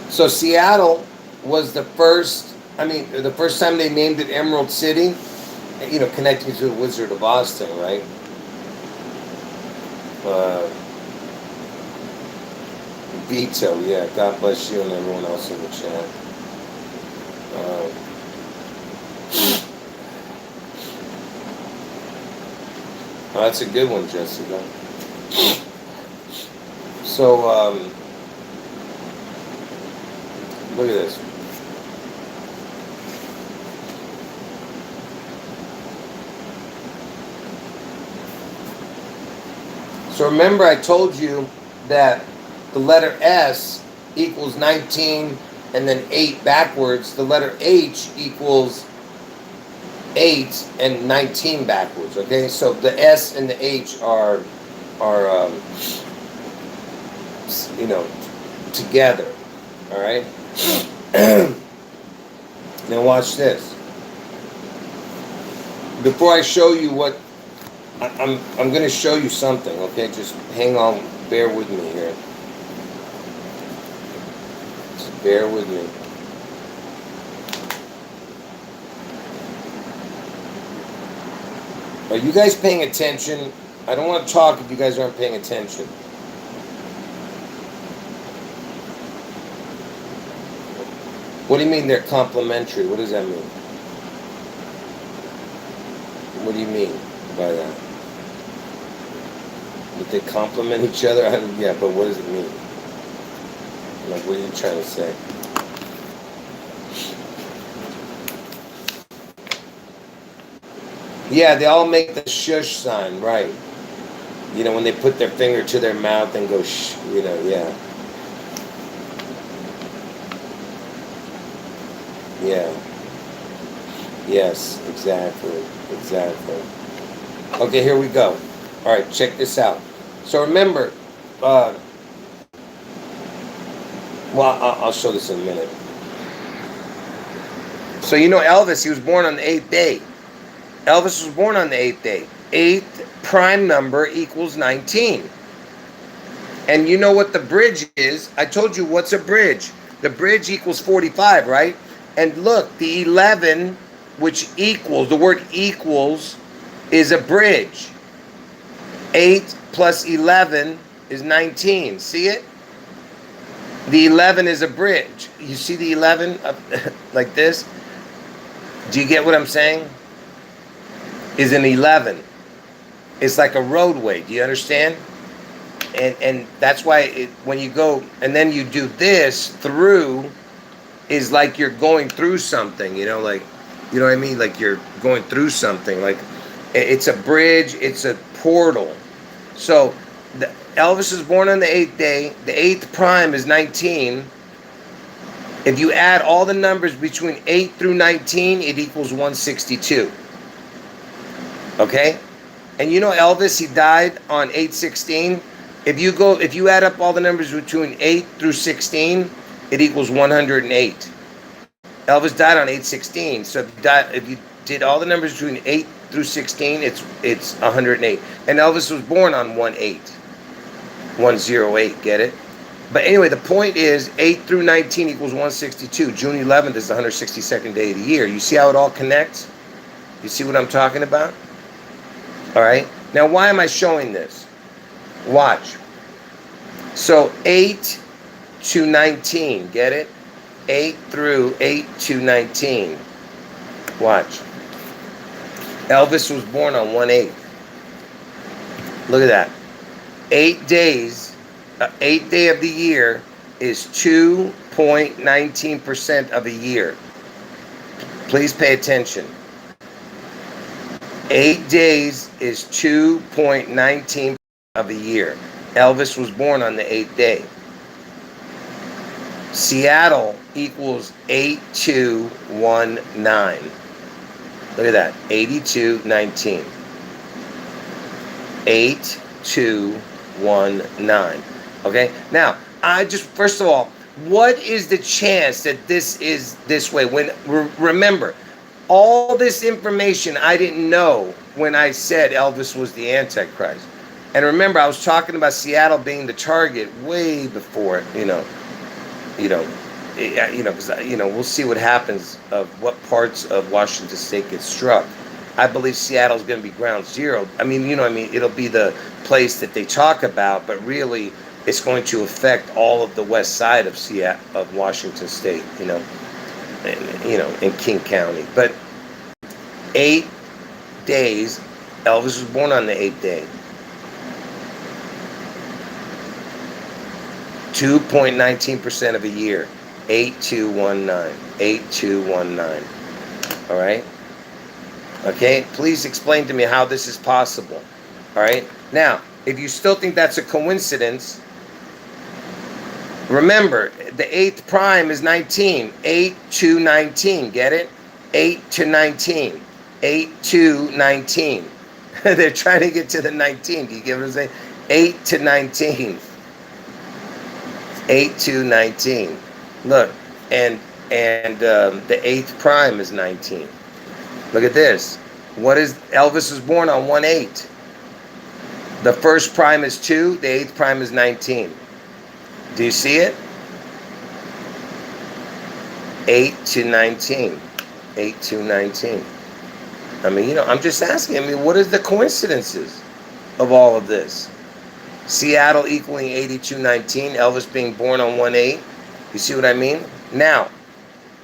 So Seattle was the first, the first time they named it Emerald City, connecting to the Wizard of Oz thing, right? Vito, yeah, God bless you and everyone else in the chat. Oh, that's a good one, Jessica. So, look at this. So remember I told you that the letter S equals 19 and then 8 backwards. The letter H equals 8 and 19 backwards, okay? So the S and the H are together, all right? Now watch this. Before I show you what, I'm going to show you something, okay? Just hang on, bear with me here. Just bear with me. Are you guys paying attention? I don't want to talk if you guys aren't paying attention. What do you mean they're complementary? What does that mean? What do you mean by that? That they complement each other? Yeah, but what does it mean? Like, what are you trying to say? Yeah, they all make the shush sign, right? When they put their finger to their mouth and go shh, yeah. Yeah. Yes, exactly. Okay, here we go. All right, check this out. So remember, I'll show this in a minute. So Elvis, he was born on the 8th day. Elvis was born on the 8th day. 8th prime number equals 19. And you know what the bridge is? I told you what's a bridge. The bridge equals 45, right? And look, the 11, which equals, the word equals, is a bridge. 8 plus 11 is 19. See it? The 11 is a bridge. You see the 11 like this? Do you get what I'm saying? is an 11. It's like a roadway. Do you understand? And that's why when you go and then you do this through is like you're going through something, like, you know what I mean? Like you're going through something. Like it's a bridge. It's a portal. So Elvis was born on the 8th day. The 8th prime is 19. If you add all the numbers between 8 through 19, it equals 162. Okay? And you know Elvis, he died on 8/16. If you add up all the numbers between 8 through 16, it equals 108. Elvis died on 8/16. So if you did all the numbers between 8 through 16, it's 108. And Elvis was born on 1/8. 108, get it? But anyway, the point is 8 through 19 equals 162. June 11th is the 162nd day of the year. You see how it all connects? You see what I'm talking about? All right. Now, why am I showing this? Watch. So 8 to 19, get it? 8 to 19. Watch. Elvis was born on 1/8. Look at that. 8 days, 8th day of the year is 2.19% of a year. Please pay attention. 8 days is 2.19 of a year. Elvis was born on the 8th day. Seattle equals 8219. Look at that. 8219. 8219. Okay? Now, first of all, what is the chance that this is this way? Remember, all this information I didn't know when I said Elvis was the Antichrist. And remember, I was talking about Seattle being the target way before, because we'll see what happens of what parts of Washington State get struck. I believe Seattle's going to be ground zero. It'll be the place that they talk about, but really it's going to affect all of the west side of Washington State, in King County. But 8 days, Elvis was born on the 8th day. 2.19% of a year. 8219. 8219. All right? Okay? Please explain to me how this is possible. All right? Now, if you still think that's a coincidence, remember, the 8th prime is 19. 8 to 19. Get it? 8 to 19. 8 to 19. They're trying to get to the 19. Do you get what I'm saying? 8 to 19. 8 to 19. Look, and the 8th prime is 19. Look at this. Elvis was born on 1/8. The first prime is 2. The 8th prime is 19. Do you see it? 8 to 19. 8 to 19. I'm just asking. What is the coincidences of all of this? Seattle equaling 8219. Elvis being born on 1/8. You see what I mean? Now,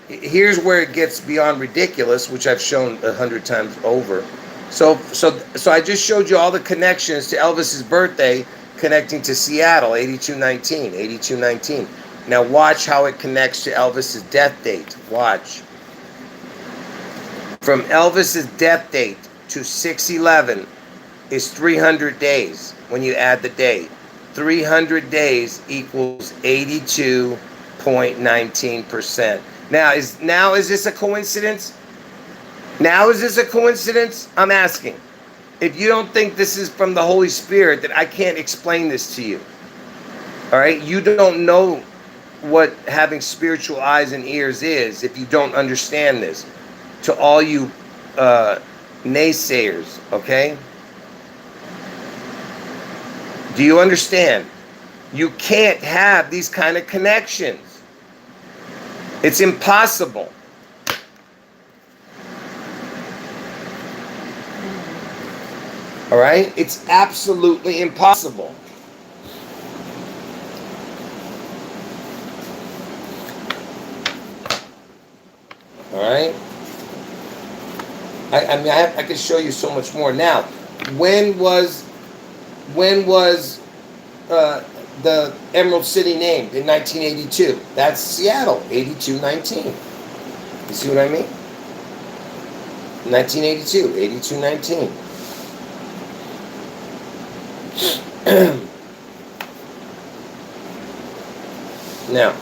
here's where it gets beyond ridiculous, which I've shown 100 times over. So I just showed you all the connections to Elvis's birthday connecting to Seattle, 8219, 8219. Now watch how it connects to Elvis's death date. Watch. From Elvis's death date to 6/11 is 300 days when you add the date. 300 days equals 82.19%. Now is this a coincidence? Now is this a coincidence? I'm asking. If you don't think this is from the Holy Spirit, then I can't explain this to you. All right? You don't know what having spiritual eyes and ears is if you don't understand this. To all you naysayers, okay? Do you understand? You can't have these kind of connections. It's impossible. All right? It's absolutely impossible. All right? I mean, I could show you so much more. Now, when was uh, the Emerald City named? In 1982. That's Seattle, 8219. You see what I mean? 1982, 8219. Now,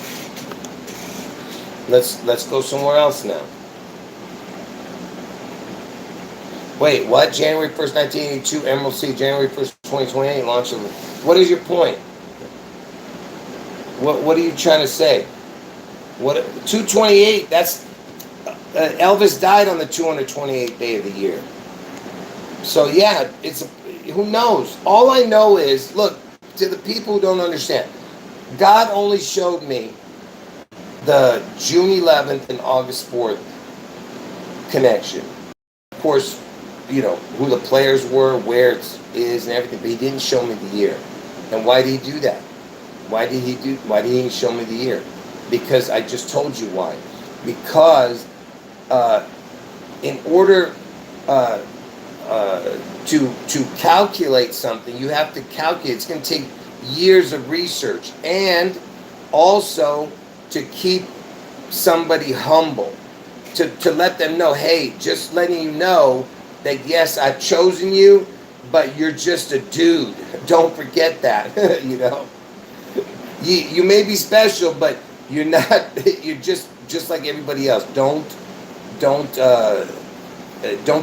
let's go somewhere else now. Wait, what? January 1st, 1982, Emerald City, January 1st, 2028, launch of... What is your point? What are you trying to say? What 228, that's... Elvis died on the 228th day of the year. So yeah, it's... Who knows? All I know is, look, to the people who don't understand, God only showed me the June 11th and August 4th connection. Of course, you know, who the players were, where it is and everything, but he didn't show me the year. And why did he do that? Why did he show me the year? Because I just told you why. Because in order to calculate something, you have to calculate. It's going to take years of research, and also to keep somebody humble, to let them know, hey, just letting you know that yes, I've chosen you, but you're just a dude. Don't forget that. You know, you may be special, but you're not. You're just like everybody else. Don't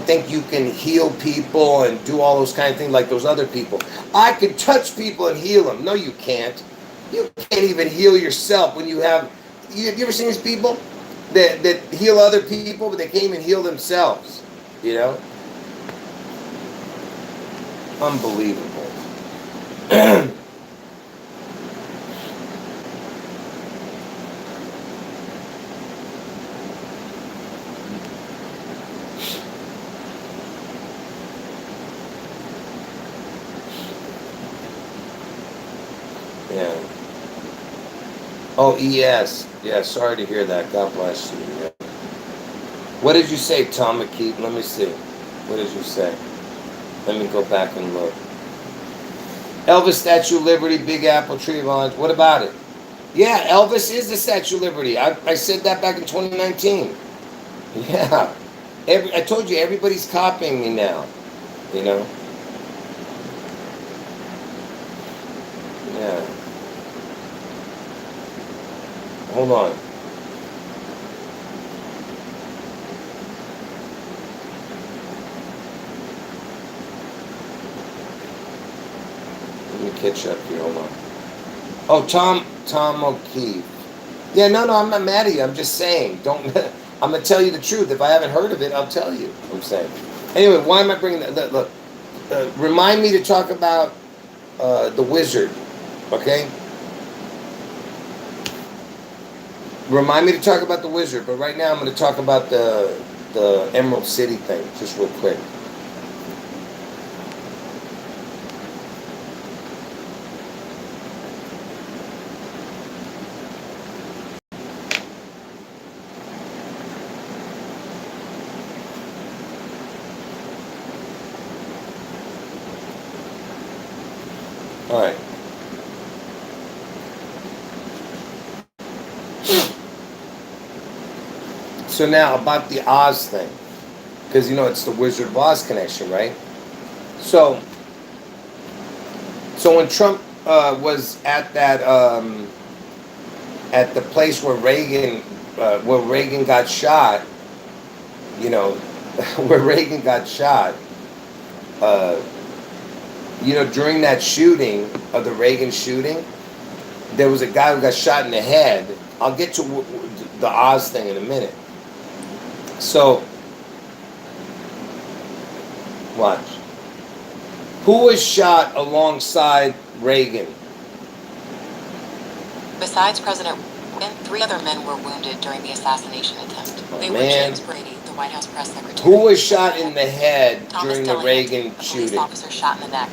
think you can heal people and do all those kind of things like those other people. I can touch people and heal them. No, you can't. You can't even heal yourself when you have... You ever seen these people that heal other people, but they can't even heal themselves? You know? Unbelievable. Yeah. Oh, ES. Yeah, sorry to hear that. God bless you. Yeah. What did you say, Tom McKee? Let me see. What did you say? Let me go back and look. Elvis Statue of Liberty, Big Apple, Tree of Orange. What about it? Yeah, Elvis is the Statue of Liberty. I said that back in 2019. Yeah. I told you, everybody's copying me now. You know? Yeah. Hold on. Let me catch up here. Hold on. Oh, Tom O'Keefe. Yeah, no, I'm not mad at you. I'm just saying. Don't. I'm gonna tell you the truth. If I haven't heard of it, I'll tell you. I'm saying. Anyway, why am I bringing that? Look, remind me to talk about the wizard. Okay. Remind me to talk about the wizard, but right now I'm going to talk about the Emerald City thing, just real quick. All right. So now about the Oz thing, because you know it's the Wizard of Oz connection, right? So when Trump was at that at the place where Reagan got shot, you know, where Reagan got shot, you know, during that shooting of the Reagan shooting, there was a guy who got shot in the head. I'll get to the Oz thing in a minute. So, watch. Who was shot alongside Reagan? Besides President Reagan, 3 other men were wounded during the assassination attempt. They were James Brady, the White House press secretary. Who was shot in the head during the Reagan shooting? A police officer shot in the neck.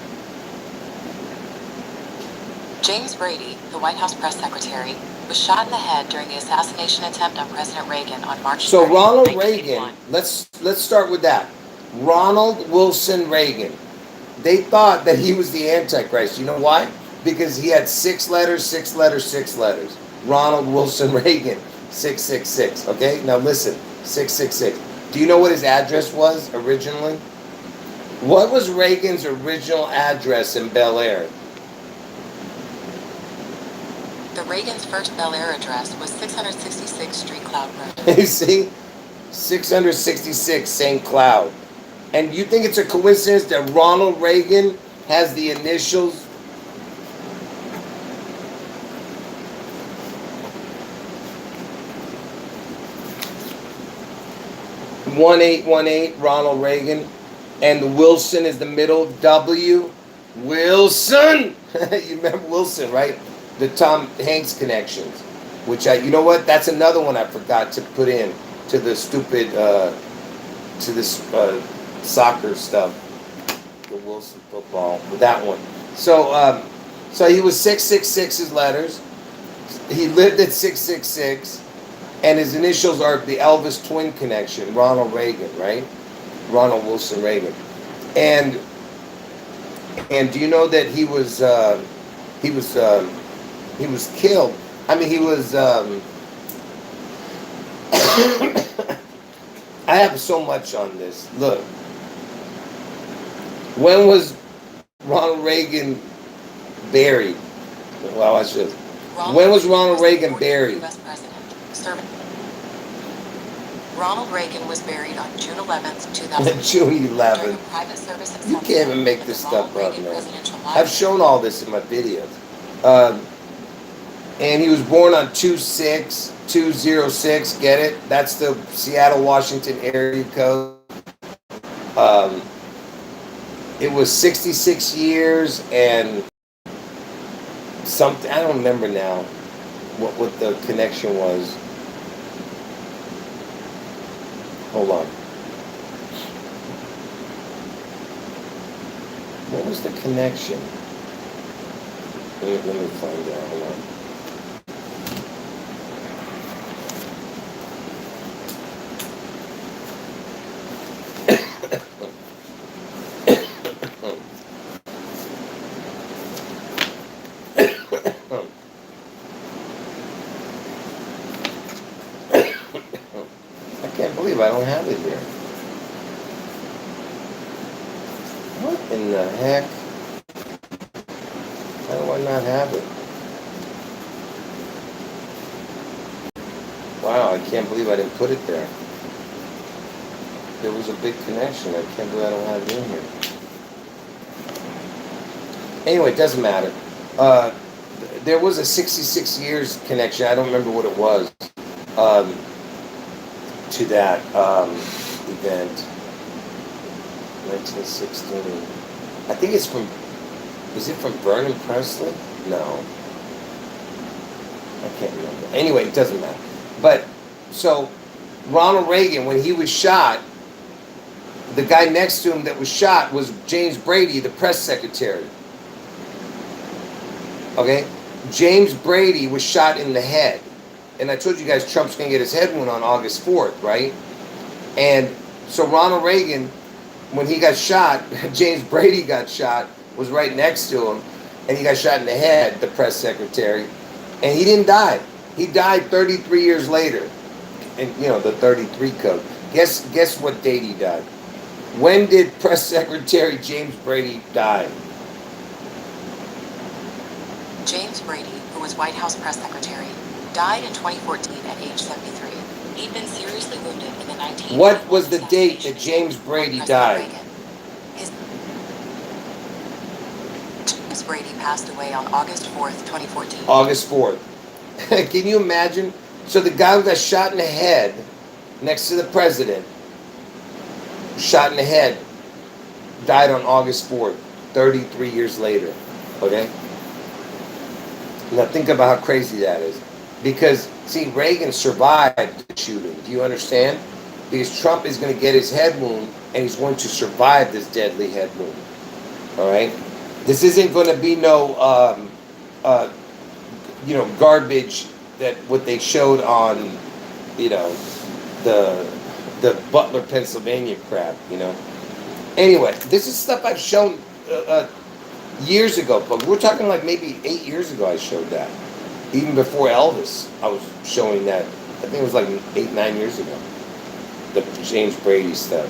James Brady, the White House press secretary, was shot in the head during the assassination attempt on President Reagan on March 3rd, So Ronald 1981. Reagan, let's start with that. Ronald Wilson Reagan. They thought that he was the Antichrist. You know why? Because he had 6 letters, 6 letters, 6 letters. Ronald Wilson Reagan, 666. Okay, now listen, 666. Do you know what his address was originally? What was Reagan's original address in Bel Air? The Reagan's first Bel Air address was 666 Street Cloud Road. You see? 666 St. Cloud. And you think it's a coincidence that Ronald Reagan has the initials? (1818) Ronald Reagan, and the Wilson is the middle W. Wilson. You remember Wilson, right? The Tom Hanks connections, which you know what? That's another one I forgot to put in to the stupid to this soccer stuff, the Wilson football, with that one. So so he was 666's letters. He lived at 666, and his initials are the Elvis twin connection, Ronald Reagan, right? Ronald Wilson Reagan. And do you know that he was killed? I mean, he was I have so much on this. Look. When was Ronald Reagan buried? Well, watch this. When was Ronald Reagan buried? US President. Ronald Reagan was buried on June 11th, 2000. June 11th. Private service You can't even make this stuff up, man. I've shown all this in my videos. And he was born on 26206. Get it? That's the Seattle, Washington area code. It was 66 years and something. I don't remember now what the connection was. Hold on. What was the connection? Let me find out. Hold on. I don't have it here. What in the heck? How do I not have it? Wow, I can't believe I didn't put it there. There was a big connection. I can't believe I don't have it in here. Anyway, it doesn't matter. There was a 66 years connection. I don't remember what it was. To that event, 1916. I think it's from. Is it from Vernon Presley? No, I can't remember. Anyway, it doesn't matter. But so Ronald Reagan, when he was shot, the guy next to him that was shot was James Brady, the press secretary. Okay, James Brady was shot in the head. And I told you guys Trump's going to get his head wound on August 4th, right? And so Ronald Reagan, when he got shot, James Brady got shot, was right next to him, and he got shot in the head, the press secretary, and he didn't die. He died 33 years later, and you know, the 33 code. Guess what date he died? When did press secretary James Brady die? James Brady, who was White House press secretary, died in 2014 at age 73. He'd been seriously wounded in the 19... What was the date that James Brady died? James Brady passed away on August 4th, 2014. August 4th. Can you imagine? So the guy who got shot in the head next to the president, shot in the head, died on August 4th, 33 years later. Okay? Now think about how crazy that is. Because, see, Reagan survived the shooting. Do you understand? Because Trump is going to get his head wound, and he's going to survive this deadly head wound. All right? This isn't going to be no, garbage that what they showed on, the Butler, Pennsylvania crap, Anyway, this is stuff I've shown years ago, but we're talking like maybe 8 years ago I showed that. Even before Elvis, I was showing that. I think it was like 8, 9 years ago. The James Brady stuff.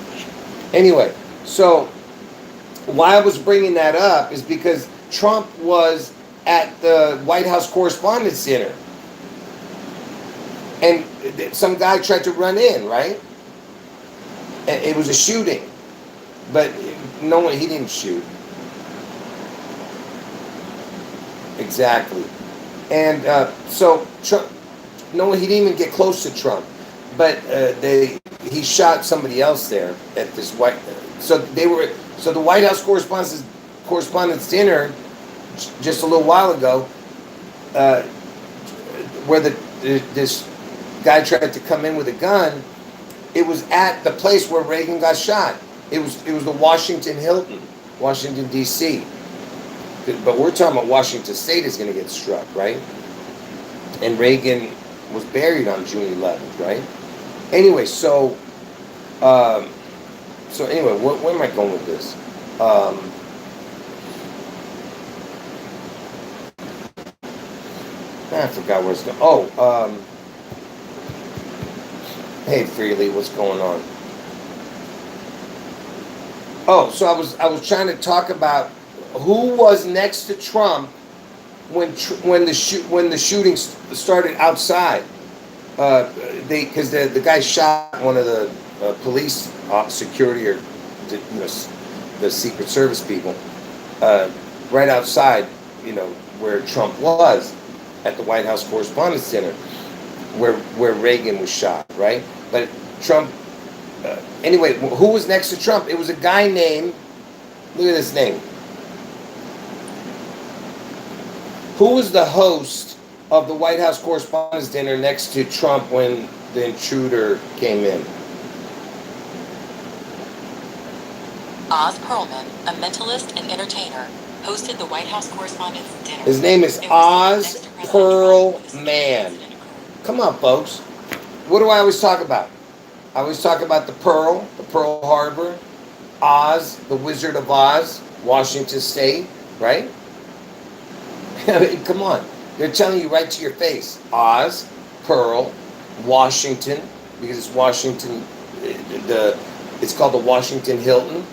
Anyway, so why I was bringing that up is because Trump was at the White House Correspondents' Dinner. And some guy tried to run in, right? And it was a shooting. But no one, he didn't shoot. Exactly. And so Trump, no, he didn't even get close to Trump. But he shot somebody else there at this white. So the White House Correspondents' Dinner just a little while ago, where this guy tried to come in with a gun. It was at the place where Reagan got shot. It was the Washington Hilton, Washington D.C. But we're talking about Washington State is going to get struck, right? And Reagan was buried on June 11th, right? Anyway, so anyway, where am I going with this? I forgot where it's going. Oh, hey Freely, what's going on? Oh, so I was trying to talk about who was next to Trump when the shooting started outside. Because the guy shot one of the police security or the Secret Service people right outside, where Trump was at the White House Correspondents' Dinner, where Reagan was shot, right? But Trump. Anyway, who was next to Trump? It was a guy named. Look at this name. Who was the host of the White House Correspondents' Dinner next to Trump when the intruder came in? Oz Perlman, a mentalist and entertainer, hosted the White House Correspondents' Dinner. His name is Oz Perlman. Come on, folks. What do I always talk about? I always talk about the Pearl Harbor, Oz, the Wizard of Oz, Washington State, right? I mean, come on. They're telling you right to your face. Oz, Pearl, Washington, because it's Washington, it's called the Washington Hilton,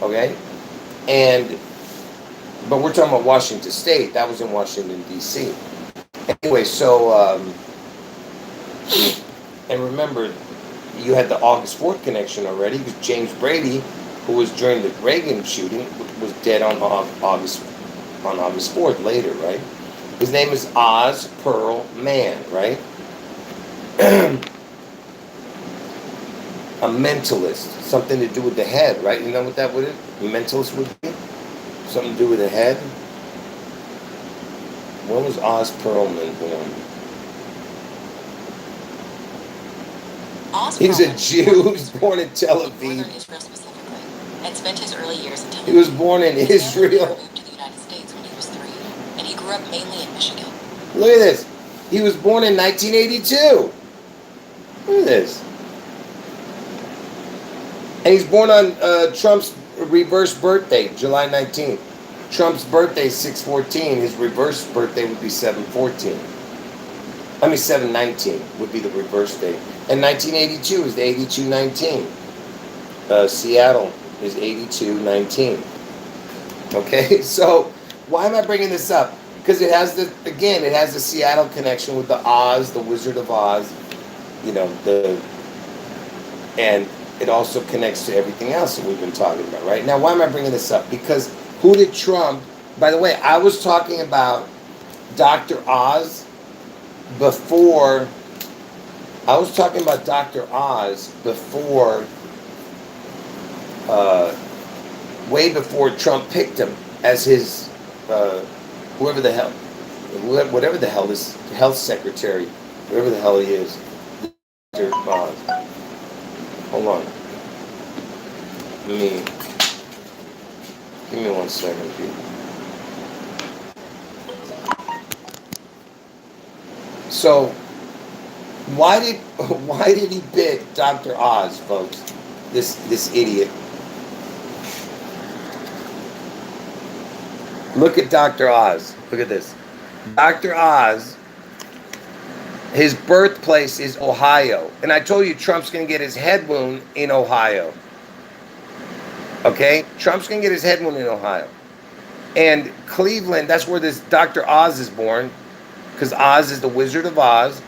okay? But we're talking about Washington State. That was in Washington, D.C. Anyway, so, and remember, you had the August 4th connection already, because James Brady, who was during the Reagan shooting, was dead on August 4th later, right? His name is Oz Perlman, right? A mentalist, something to do with the head, right? You know what that would be? A mentalist would be? Something to do with the head? When was Oz Perlman born? Oz He's a Perlman Jew who was born in Tel in northern Aviv. Israel specifically, and spent his early years in Tel Aviv. He was born in His family later Israel. moved to the United States when he was 3, and he grew up mainly in Michigan. Look at this. He was born in 1982. Look at this. And he's born on Trump's reverse birthday, July 19th. Trump's birthday is 6/14. His reverse birthday would be 7/14. 7/19 would be the reverse date. And 1982 is the 82/19. Seattle is 82/19. Okay, so why am I bringing this up? Because it has the Seattle connection with the Oz, the Wizard of Oz, and it also connects to everything else that we've been talking about, right? Now, why am I bringing this up? Because who did Trump, by the way, I was talking about Dr. Oz before, way before Trump picked him as his, whatever the hell is, health secretary, whatever the hell he is. Dr. Oz. Hold on. Give me 1 second, people. So, why did he pick Dr. Oz, folks? This idiot. Look at Dr. Oz. Look at this. Dr. Oz, his birthplace is Ohio. And I told you Trump's going to get his head wound in Ohio. Okay? Trump's going to get his head wound in Ohio. And Cleveland, that's where this Dr. Oz is born, because Oz is the Wizard of Oz.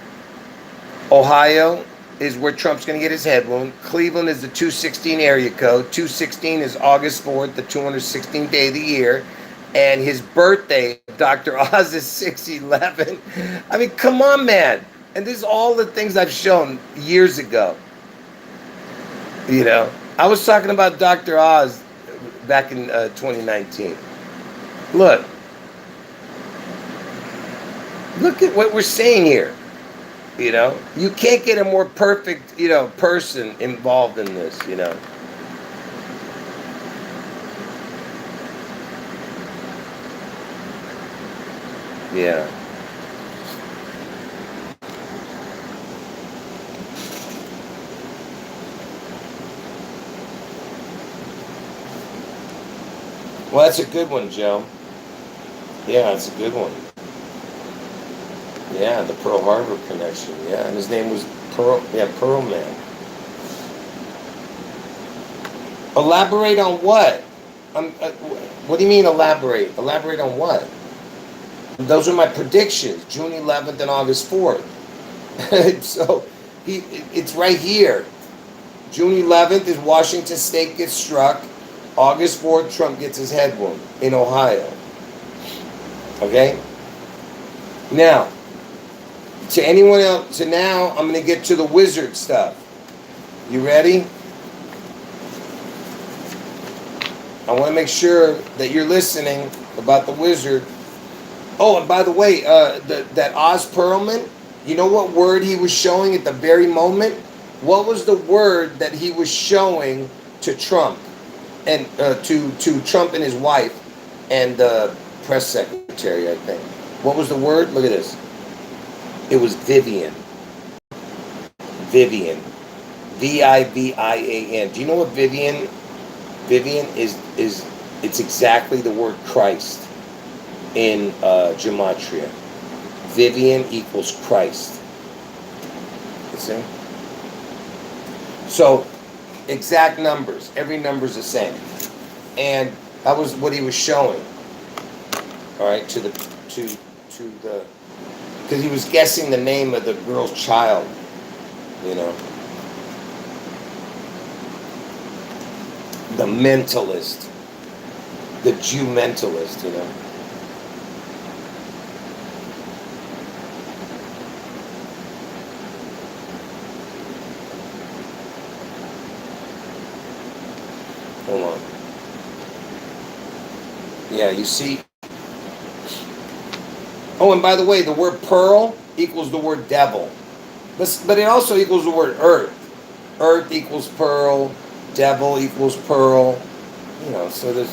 Ohio is where Trump's going to get his head wound. Cleveland is the 216 area code. 216 is August 4th, the 216th day of the year. And his birthday, Dr. Oz, is 6/11. I mean, come on, man. And this is all the things I've shown years ago. You know, I was talking about Dr. Oz back in 2019. Look at what we're saying here. You know, you can't get a more perfect, person involved in this, Yeah. Well, that's a good one, Joe. Yeah, it's a good one. Yeah, the Pearl Harbor connection. Yeah, and his name was Pearl Man. Elaborate on what? What do you mean elaborate? Elaborate on what? Those are my predictions, June 11th and August 4th. So, it's right here. June 11th is Washington State gets struck. August 4th, Trump gets his head wound in Ohio. Okay? Now, to anyone else, now I'm going to get to the wizard stuff. You ready? I want to make sure that you're listening about the wizard. Oh, and by the way, that Oz Perlman, you know what word he was showing at the very moment? What was the word that he was showing to Trump and to Trump and his wife and the press secretary, I think? What was the word? Look at this. It was Vivian. Vivian. Vivian. Do you know what Vivian? Vivian is it's exactly the word Christ in Gematria. Vivian equals Christ. You see? So, exact numbers. Every number is the same. And that was what he was showing. All right, to the because he was guessing the name of the girl's child, The mentalist. The Jew mentalist, Hold on. Yeah, you see. Oh, and by the way, the word pearl equals the word devil. But it also equals the word earth. Earth equals pearl. Devil equals pearl. So there's,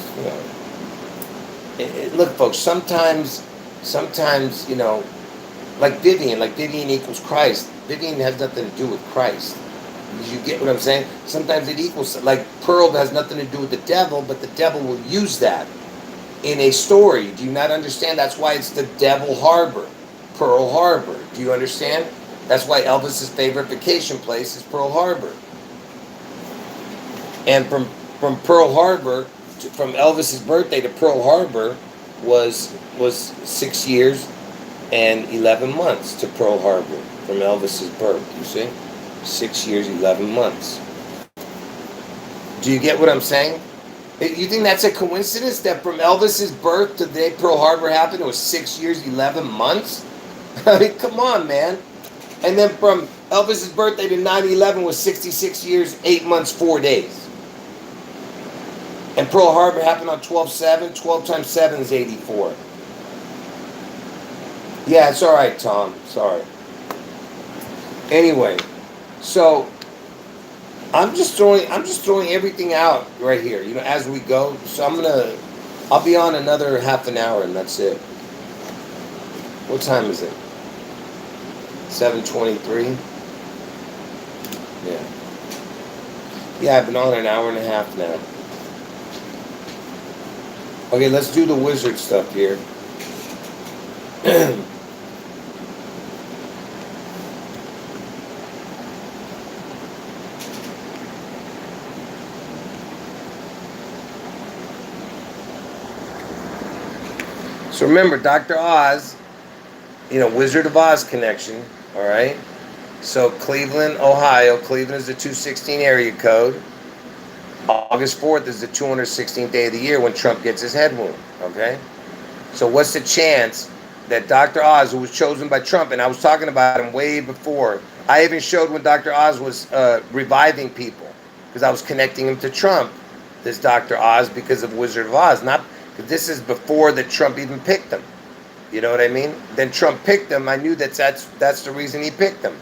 look, folks, sometimes, like Vivian equals Christ. Vivian has nothing to do with Christ. You get what I'm saying? Sometimes it equals, like pearl has nothing to do with the devil, but the devil will use that in a story. Do you not understand? That's why it's the Devil Harbor, Pearl Harbor. Do you understand? That's why Elvis's favorite vacation place is Pearl Harbor. And from Pearl Harbor, from Elvis's birthday to Pearl Harbor was 6 years and 11 months to Pearl Harbor from Elvis's birth. You see? 6 years, 11 months. Do you get what I'm saying? You think that's a coincidence that from Elvis's birth to the day Pearl Harbor happened, it was 6 years, 11 months? I mean, come on, man. And then from Elvis's birthday to 9/11 was 66 years, 8 months, 4 days. And Pearl Harbor happened on 12/7. 12 times 7 is 84. Yeah, it's all right, Tom. Sorry. Anyway, so I'm just throwing everything out right here, as we go. So I'll be on another half an hour and that's it. What time is it? 7:23? Yeah. Yeah, I've been on an hour and a half now. Okay, let's do the wizard stuff here. So remember, Dr. Oz, Wizard of Oz connection, all right? So Cleveland, Ohio. Cleveland is the 216 area code. August 4th is the 216th day of the year when Trump gets his head wound, okay? So what's the chance that Dr. Oz, who was chosen by Trump, and I was talking about him way before, I even showed when Dr. Oz was reviving people, because I was connecting him to Trump, this Dr. Oz, because of Wizard of Oz. Not because this is before that Trump even picked him. You know what I mean? Then Trump picked him. I knew that's the reason he picked him.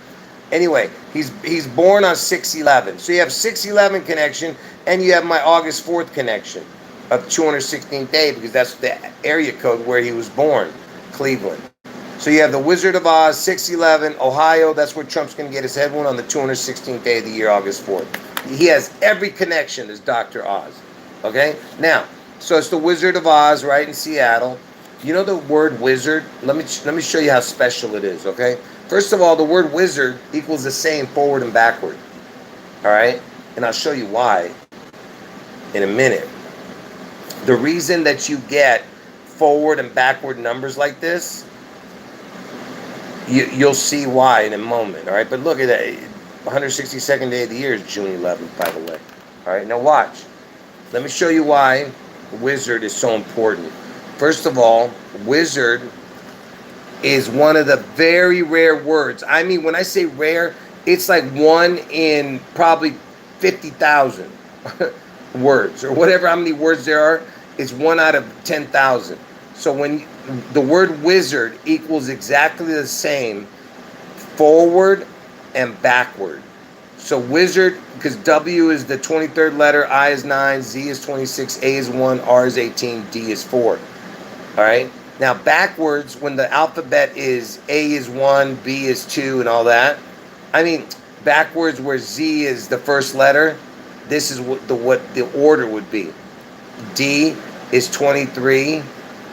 Anyway, he's born on 6/11. So you have 6/11 connection, and you have my August 4th connection of 216th day, because that's the area code where he was born, Cleveland. So you have the Wizard of Oz, 6/11, Ohio. That's where Trump's going to get his head wound on the 216th day of the year, August 4th. He has every connection as Dr. Oz. Okay? Now, so it's the Wizard of Oz, right, in Seattle. You know the word wizard? Let me show you how special it is, okay? First of all, the word wizard equals the same forward and backward. All right? And I'll show you why in a minute. The reason that you get forward and backward numbers like this, you'll see why in a moment, all right? But look at that. 162nd day of the year is June 11th, by the way. All right, now watch. Let me show you why wizard is so important. First of all, wizard is one of the very rare words. I mean, when I say rare, it's like one in probably 50,000 words, or whatever, how many words there are. It's one out of 10,000. So when the word wizard equals exactly the same forward and backward. So wizard, because W is the 23rd letter, I is 9, Z is 26, A is 1, R is 18, D is 4. All right? Now, backwards, when the alphabet is A is 1, B is 2, and all that, I mean, backwards where Z is the first letter, this is what the order would be. D is 23,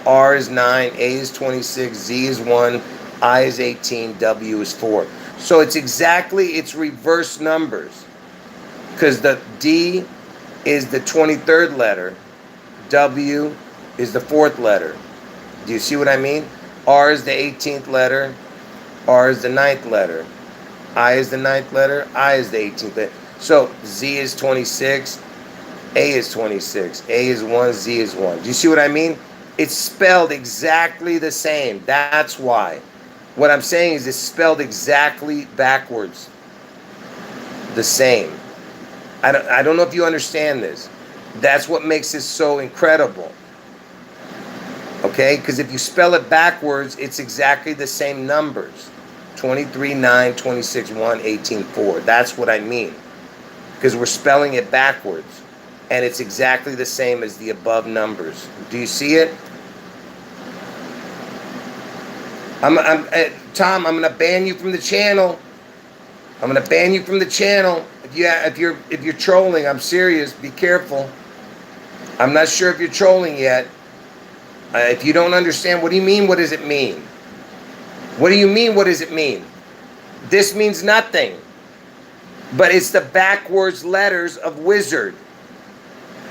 R is 9, A is 26, Z is 1, I is 18, W is 4. So it's reverse numbers, because the D is the 23rd letter, W is the 4th letter. Do you see what I mean? R is the 18th letter, R is the 9th letter, I is the 9th letter, I is the 18th letter. So Z is 26, A is 26, A is 1, Z is 1. Do you see what I mean? It's spelled exactly the same. That's why. What I'm saying is it's spelled exactly backwards. The same. I don't know if you understand this. That's what makes this so incredible. Okay? Because if you spell it backwards, it's exactly the same numbers. 23, 9, 26, 1, 18, 4. That's what I mean. Because we're spelling it backwards. And it's exactly the same as the above numbers. Do you see it? Tom, I'm gonna ban you from the channel. I'm gonna ban you from the channel. If you're trolling, I'm serious. Be careful. I'm not sure if you're trolling yet. If you don't understand, what do you mean? What does it mean? What do you mean? What does it mean? This means nothing. But it's the backwards letters of wizard.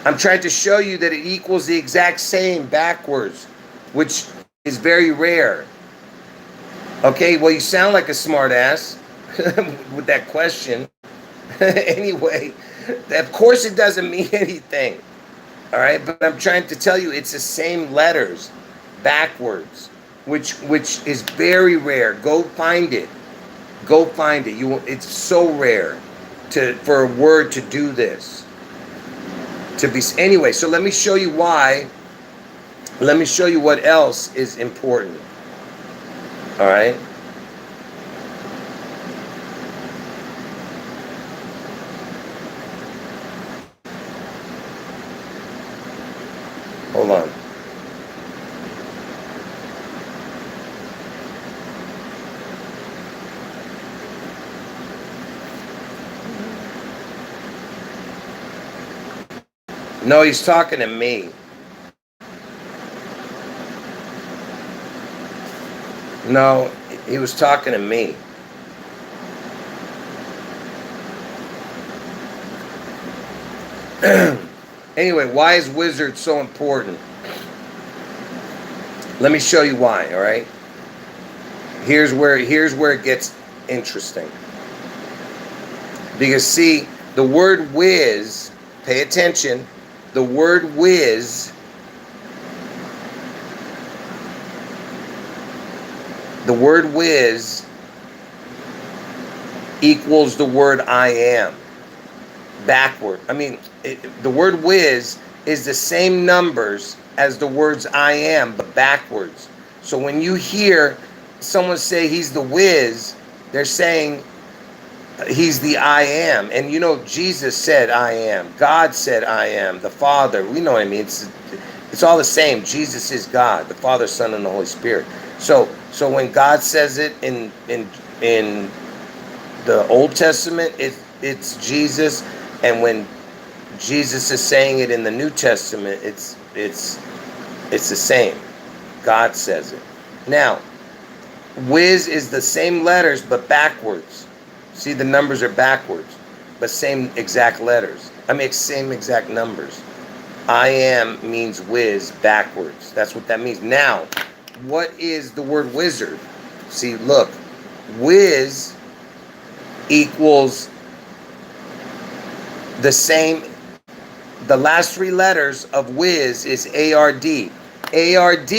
I'm trying to show you that it equals the exact same backwards, which is very rare. Okay, well, you sound like a smart ass with that question. Anyway, of course it doesn't mean anything. All right, but I'm trying to tell you it's the same letters backwards, which is very rare. Go find it. Go find it. It's so rare for a word to do this. Anyway, so let me show you why. Let me show you what else is important. All right. Hold on. No, he's talking to me. No, he was talking to me. Anyway, why is wizard so important? Let me show you why, all right? Here's where it gets interesting. Because see, the word whiz, pay attention, the word whiz, equals the word I am. Backward. I mean, the word whiz is the same numbers as the words I am, but backwards. So when you hear someone say he's the whiz, they're saying he's the I am. And you know, Jesus said I am. God said I am. The Father. We know what I mean. It's all the same. Jesus is God, the Father, Son, and the Holy Spirit. So when God says it in the Old Testament, it's Jesus, and when Jesus is saying it in the New Testament, it's the same. God says it. Now, whiz is the same letters but backwards. See, the numbers are backwards, but same exact letters. I mean, same exact numbers. I am means whiz backwards. That's what that means. Now, what is the word wizard? See, look, whiz equals the same. The last three letters of whiz is ARD. ARD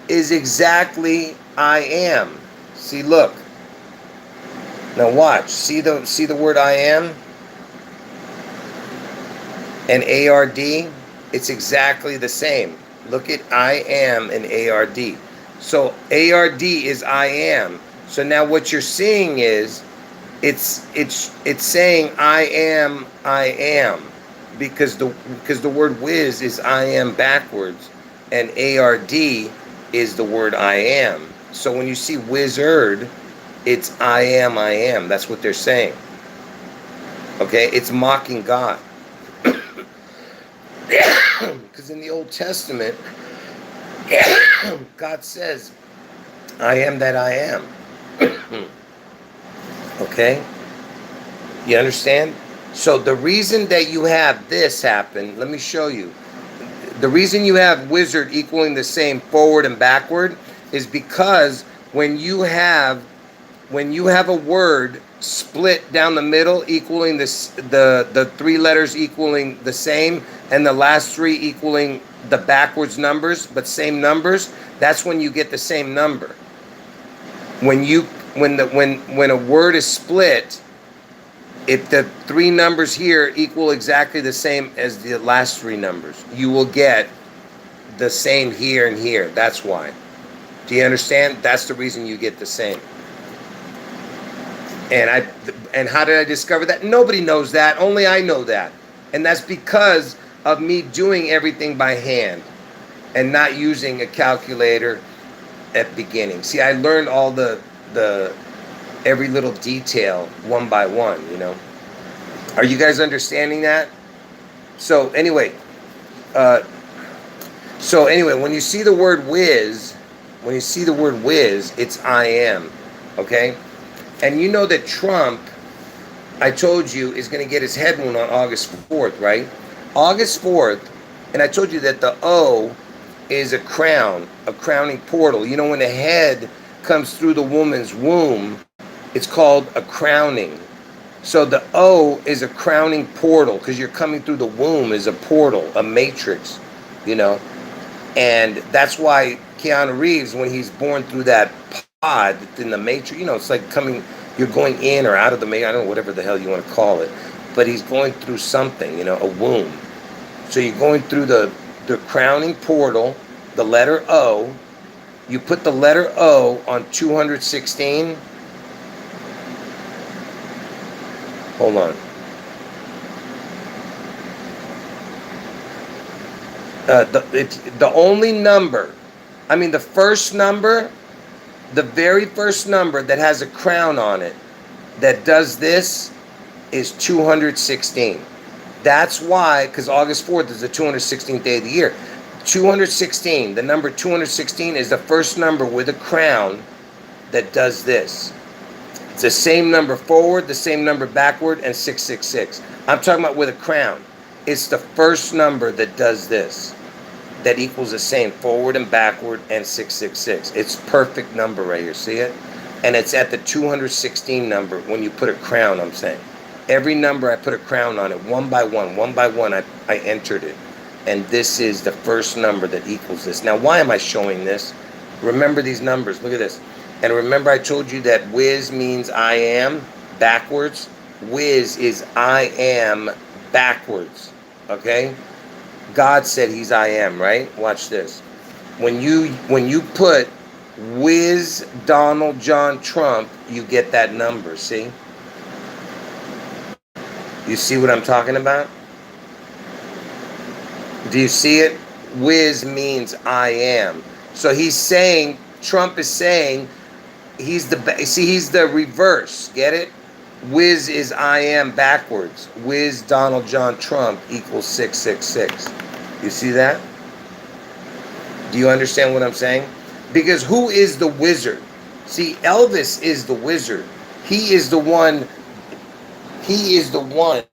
is exactly I am. See, look. Now watch. See the word I am? And ARD, it's exactly the same. Look at I am and ARD. So ARD is I am. So now what you're seeing is it's saying I am, because the word whiz is I am backwards, and ARD is the word I am. So when you see wizard, it's I am. That's what they're saying. Okay, it's mocking God. Because in the Old Testament, God says, I am that I am. Okay? You understand? So the reason that you have this happen, let me show you. The reason you have wizard equaling the same forward and backward is because when you have a word split down the middle, equaling the three letters equaling the same, and the last three equaling the backwards numbers, but same numbers, that's when you get the same number. When a word is split, if the three numbers here equal exactly the same as the last three numbers, you will get the same here and here. That's why. Do you understand? That's the reason you get the same. And how did I discover that? Nobody knows that. Only I know that. And that's because of me doing everything by hand and not using a calculator at the beginning. See, I learned all the every little detail one by one, you know. Are you guys understanding that? So anyway, when you see the word whiz, it's I am, okay? And you know that Trump, I told you, is going to get his head wound on August 4th, right? August 4th, and I told you that the O is a crown, a crowning portal. You know, when the head comes through the woman's womb, it's called a crowning. So the O is a crowning portal, because you're coming through the womb is a portal, a matrix, you know. And that's why Keanu Reeves, when he's born through that pod in the matrix, you know, it's like you're going in or out of the matrix, I don't know, whatever the hell you want to call it. But he's going through something, you know, a womb. So you're going through the crowning portal, the letter O. You put the letter O on 216. Hold on. The only number, I mean, the very first number that has a crown on it that does this is 216. That's why, because August 4th is the 216th day of the year. 216. The number 216 is the first number with a crown that does this. It's the same number forward, the same number backward, and 666. I'm talking about with a crown. It's the first number that does this, that equals the same forward and backward and 666. It's perfect number right here. See it? And it's at the 216 number when you put a crown, I'm saying. Every number I put a crown on it, one by one, I entered it. And this is the first number that equals this. Now, why am I showing this? Remember these numbers. Look at this. And remember I told you that whiz means I am backwards. Whiz is I am backwards. Okay? God said he's I am, right? Watch this. When you put whiz Donald John Trump, you get that number, see? You see what I'm talking about? Do you see it? Whiz means I am. So he's saying, Trump is saying, he's the reverse. Get it? Whiz is I am backwards. Whiz Donald John Trump equals 666. You see that? Do you understand what I'm saying? Because who is the wizard? See, Elvis is the wizard. He is the one. He is the one.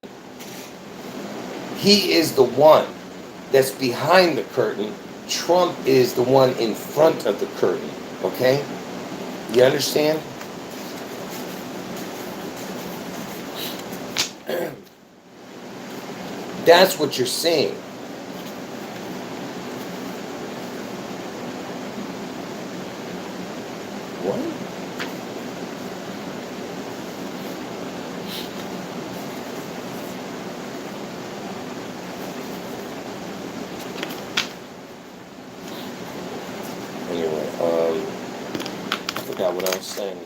He is the one that's behind the curtain. Trump is the one in front of the curtain. Okay? You understand? That's what you're seeing. What? Anyway, I forgot what I was saying now.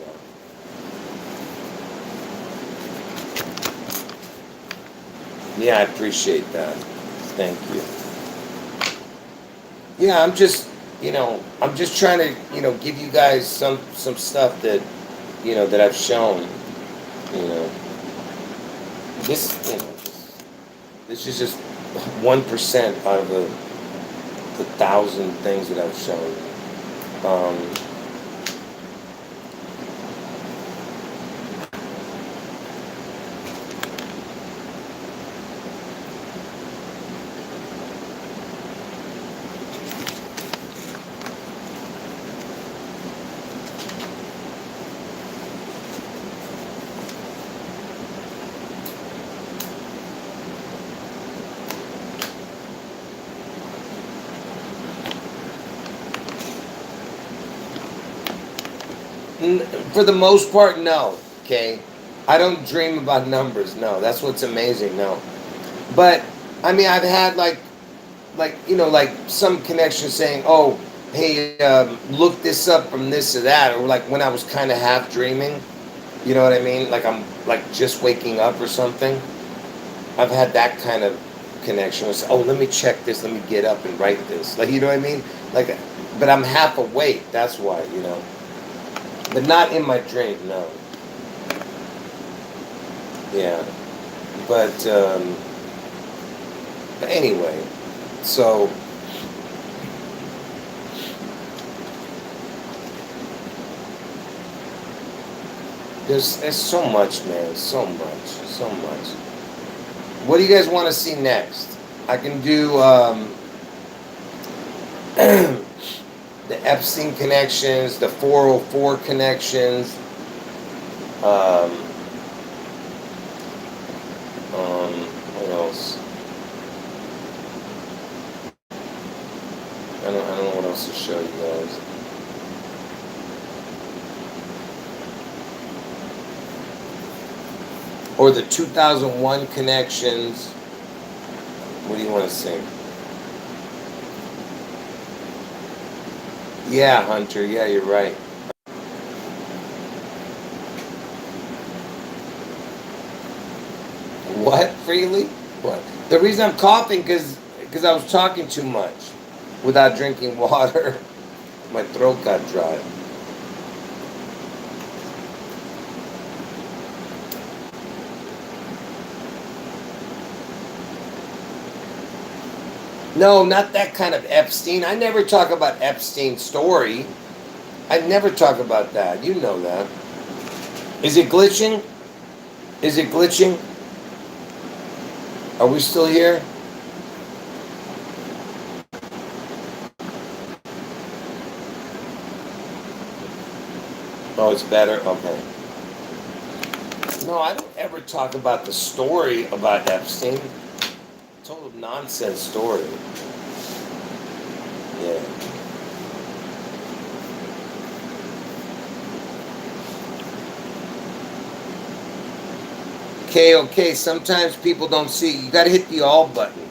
Yeah, I appreciate that. Thank you. Yeah, I'm just trying to, give you guys some stuff that, that I've shown, This, this is just 1% out of the 1,000 things that I've shown. For the most part, no. Okay, I don't dream about numbers. No, that's what's amazing. No, but I mean, I've had like some connection saying, "Oh, hey, look this up from this to that," or like when I was kind of half dreaming. You know what I mean? Like I'm like just waking up or something. I've had that kind of connection. It's, oh, let me check this. Let me get up and write this. Like, you know what I mean? Like, but I'm half awake. That's why, But not in my dream, no. Yeah. But anyway, so there's so much, man. So much. What do you guys want to see next? I can do the Epstein connections, the 404 connections, what else? I don't know what else to show you guys. Or the 2001 connections. What do you want to see? Yeah, Hunter. Yeah, you're right. What? Freely? What? The reason I'm coughing because I was talking too much without drinking water. My throat got dry. No, not that kind of Epstein. I never talk about Epstein's story. I never talk about that. You know that. Is it glitching? Is it glitching? Are we still here? Oh, it's better? Okay. No, I don't ever talk about the story about Epstein. Total nonsense story. Yeah. Okay, okay. Sometimes people don't see. You got to hit the all button.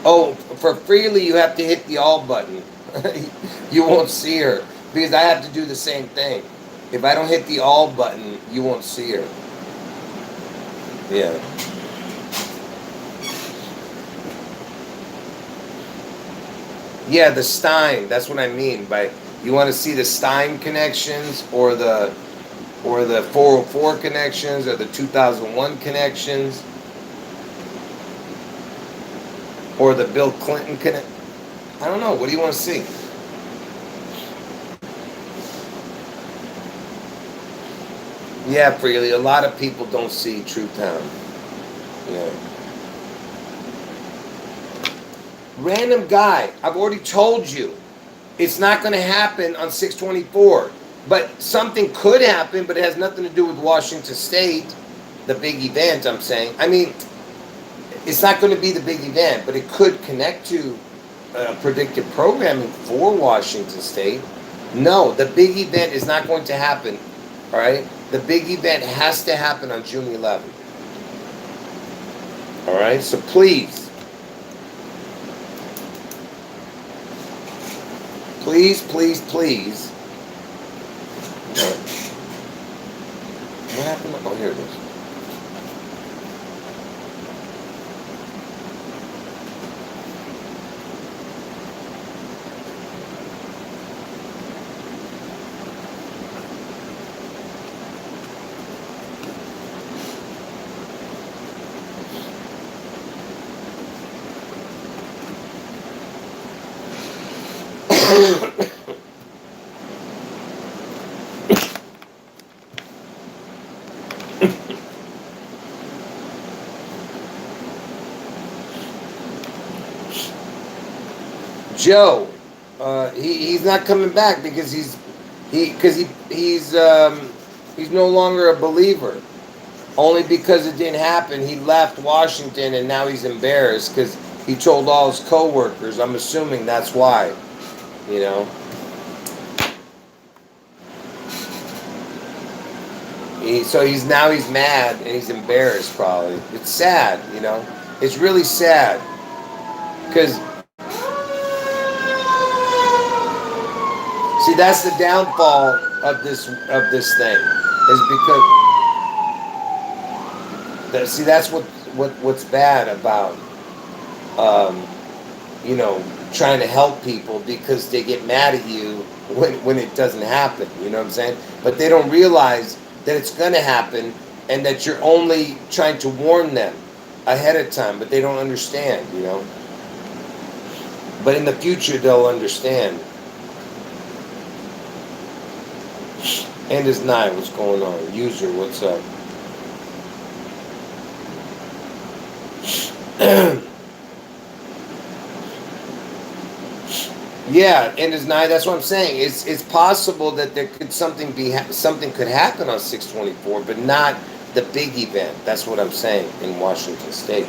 Oh, for freely, you have to hit the all button. You won't see her because I have to do the same thing. If I don't hit the all button, you won't see her. Yeah. Yeah, the Stein. That's what I mean by you want to see the Stein connections or the 404 connections or the 2001 connections or the Bill Clinton connect. I don't know. What do you want to see? Yeah, freely. A lot of people don't see Truth Town. Yeah. Random guy. I've already told you. It's not going to happen on 624. But something could happen, but it has nothing to do with Washington State, the big event, I'm saying. I mean, it's not going to be the big event, but it could connect to predictive programming for Washington State. No, the big event is not going to happen. All right? The big event has to happen on June 11th. All right? So please, please, please, please. What happened? Oh, here it is. Joe, he's not coming back because he's no longer a believer. Only because it didn't happen, he left Washington and now he's embarrassed because he told all his coworkers. I'm assuming that's why, you know. So he's mad and he's embarrassed probably. It's sad, you know. It's really sad because see that's the downfall of this thing is because see that's what's bad about um, you know, trying to help people because they get mad at you when it doesn't happen. You know what I'm saying? But they don't realize that it's going to happen and that you're only trying to warn them ahead of time, but they don't understand, you know. But in the future, they'll understand. And is nine, what's going on? User, what's up? Yeah, and is nine. That's what I'm saying. It's possible that there could something could happen on 624, but not the big event. That's what I'm saying in Washington State.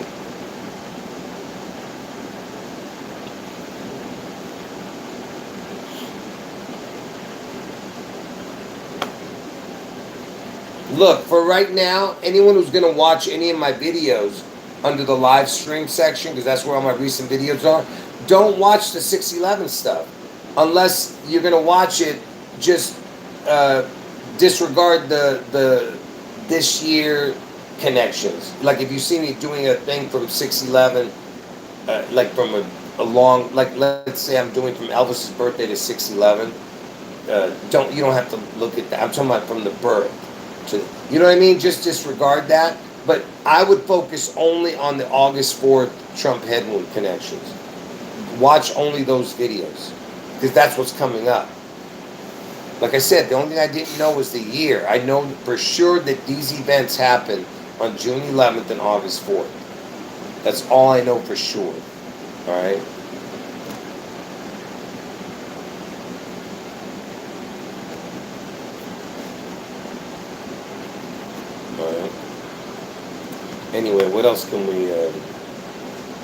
Look, for right now, anyone who's going to watch any of my videos under the live stream section, because that's where all my recent videos are, don't watch the 611 stuff. Unless you're going to watch it, just disregard the this year connections. Like if you see me doing a thing from 611, like from a long, like let's say I'm doing from Elvis's birthday to 611, you don't have to look at that. I'm talking about from the birth. You know what I mean? Just disregard that. But I would focus only on the August 4th Trump headwind connections. watch only those videos, because that's what's coming up. Like I said, the only thing I didn't know was the year. I know for sure that these events happened on June 11th and August 4th. That's all I know for sure. All right. All right. Anyway, what else can we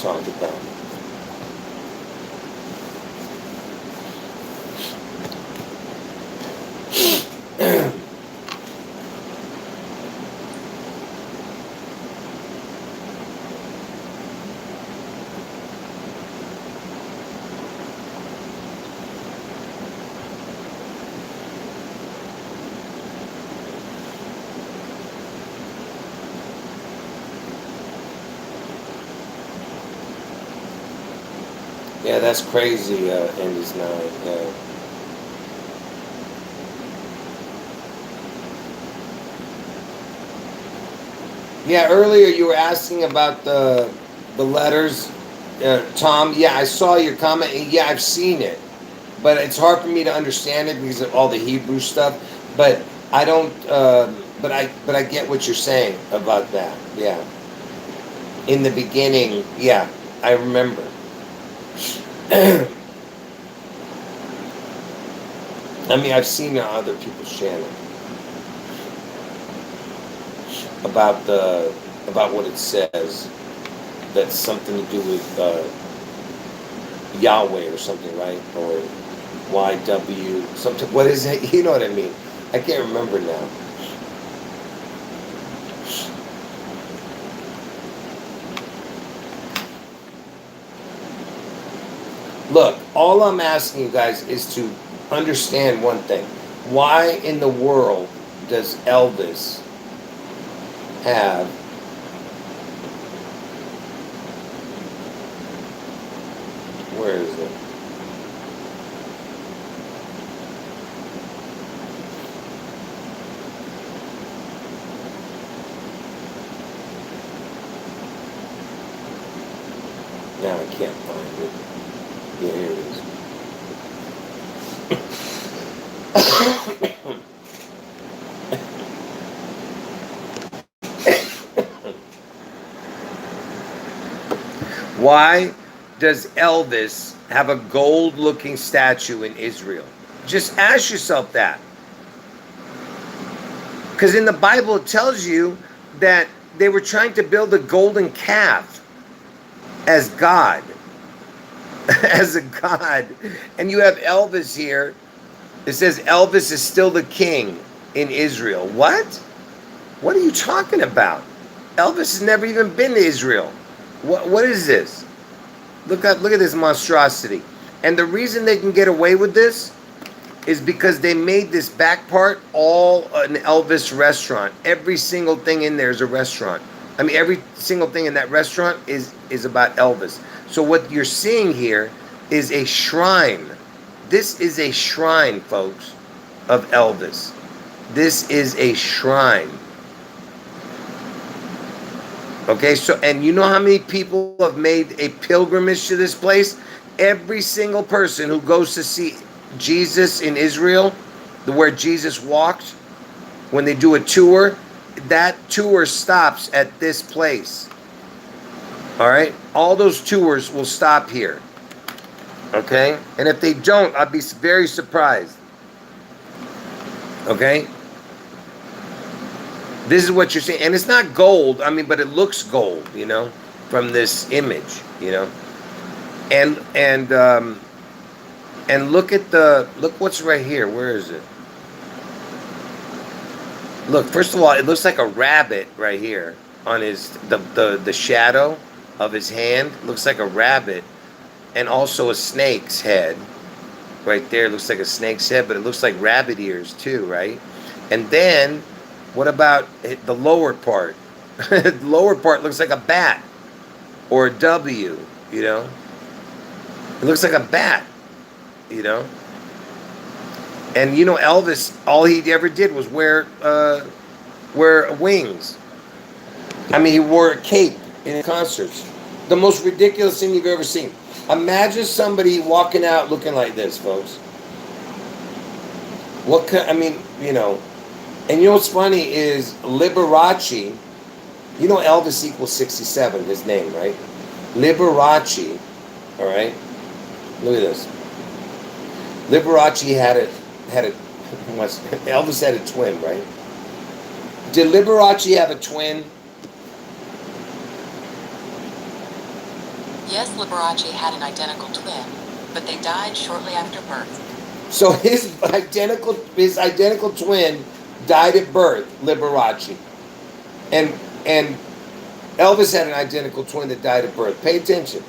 talk about? Yeah, that's crazy, Andy's 9. Yeah. Yeah, earlier you were asking about the letters, Tom. Yeah, I saw your comment. And yeah, I've seen it, but it's hard for me to understand it because of all the Hebrew stuff. But I don't. But I get what you're saying about that. Yeah. In the beginning, yeah, I remember. I mean, I've seen it on other people's channel about what it says. That's something to do with Yahweh or something, right? Or YW, something. What is it? You know what I mean? I can't remember now. Look, all I'm asking you guys is to understand one thing. Why in the world does Elvis have where is it? Now I can't find it. Yeah, here it is. Why does Elvis have a gold-looking statue in Israel? Just ask yourself that. Because in the Bible it tells you that they were trying to build a golden calf as God. As a god. And you have Elvis here. It says Elvis is still the king in Israel. What? What are you talking about? Elvis has never even been to Israel. What is this? Look at this monstrosity. And the reason they can get away with this is because they made this back part all an Elvis restaurant. Every single thing in there is a restaurant. I mean, every single thing in that restaurant is about Elvis. So what you're seeing here is a shrine. This is a shrine, folks, of Elvis. This is a shrine. Okay, so, and you know how many people have made a pilgrimage to this place? Every single person who goes to see Jesus in Israel, where Jesus walked, when they do a tour, that tour stops at this place. All right? All those tours will stop here. Okay? And if they don't, I'd be very surprised. Okay? This is what you're seeing. And it's not gold, I mean, but it looks gold, you know, from this image, you know. And look at look what's right here. Where is it? Look, first of all, it looks like a rabbit right here on his the shadow of his hand. Looks like a rabbit, and also a snake's head. Right there, looks like a snake's head, but it looks like rabbit ears too, right? And then, what about the lower part? The lower part looks like a bat or a W, you know? It looks like a bat, you know? And you know, Elvis, all he ever did was wear wings. I mean, he wore a cape in concerts. The most ridiculous thing you've ever seen. Imagine somebody walking out looking like this, folks. I mean, and what's funny is Liberace, Elvis equals 67, his name, right? Liberace, all right? Look at this. Liberace Elvis had a twin, right? Did Liberace have a twin? Yes, Liberace had an identical twin, but they died shortly after birth. So his identical twin died at birth, Liberace. And Elvis had an identical twin that died at birth. Pay attention.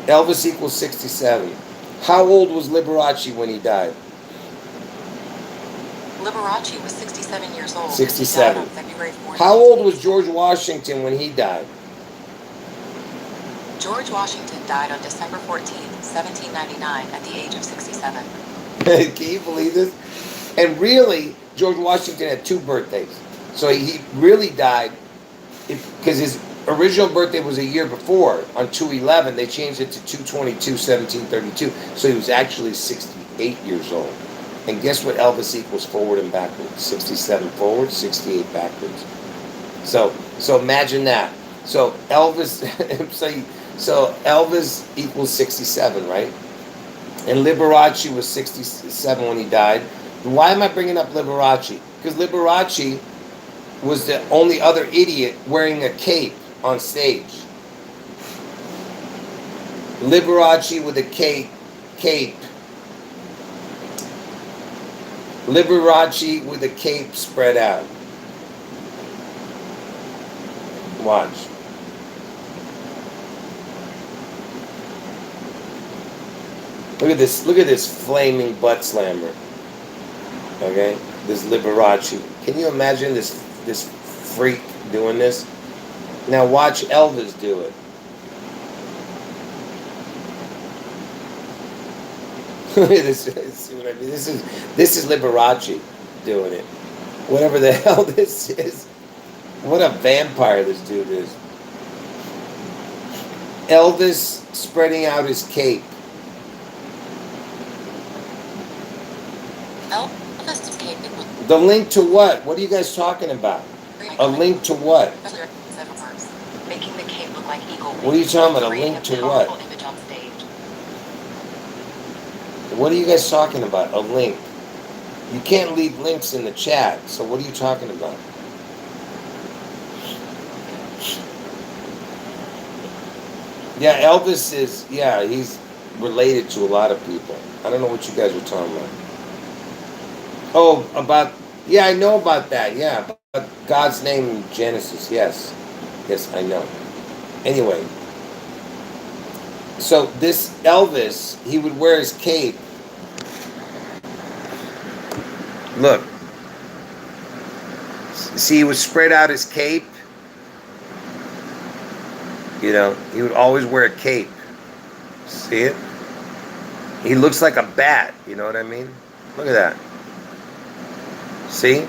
Elvis equals 67. How old was Liberace when he died? Liberace was 67 years old. 67. He died on February 14th. How old was George Washington when he died? George Washington died on December 14th, 1799, at the age of 67. Can you believe this? And really, George Washington had 2 birthdays. So he really died because his original birthday was a year before. On 2/11, they changed it to 2/22/1732. So he was actually 68 years old. And guess what Elvis equals forward and backwards? 67 forward, 68 backwards. So imagine that. So Elvis, so Elvis equals 67, right? And Liberace was 67 when he died. Why am I bringing up Liberace? Because Liberace was the only other idiot wearing a cape on stage. Liberace with a cape. Liberace with a cape spread out. Watch. Look at this flaming butt slammer. Okay? This Liberace. Can you imagine this freak doing this? Now watch Elvis do it. Look at this. See what I mean? This is Liberace doing it. Whatever the hell this is. What a vampire this dude is. Elvis spreading out his cape. Elvis' cape. The link to what? What are you guys talking about? A link to what? Making the cape look like eagle wings. What are you talking about? A link to what? Image on stage. What are you guys talking about? A link. You can't leave links in the chat. So what are you talking about? Yeah, Elvis is, he's related to a lot of people. I don't know what you guys were talking about. Oh, I know about that, yeah. About God's name in Genesis, yes. Yes, I know. Anyway, so this Elvis, he would wear his cape. Look. See, he would spread out his cape. He would always wear a cape. See it? He looks like a bat, you know what I mean? Look at that. See?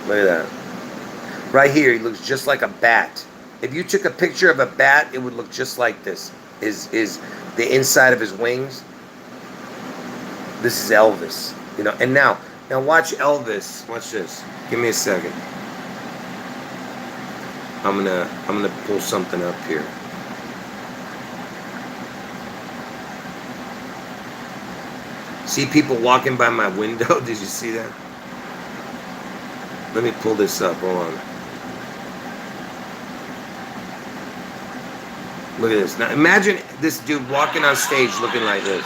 Look at that. Right here, he looks just like a bat. If you took a picture of a bat, it would look just like this. Is the inside of his wings. This is Elvis. And now watch Elvis. Watch this. Give me a second. I'm gonna pull something up here. See people walking by my window? Did you see that? Let me pull this up. Hold on. Look at this. Now imagine this dude walking on stage looking like this.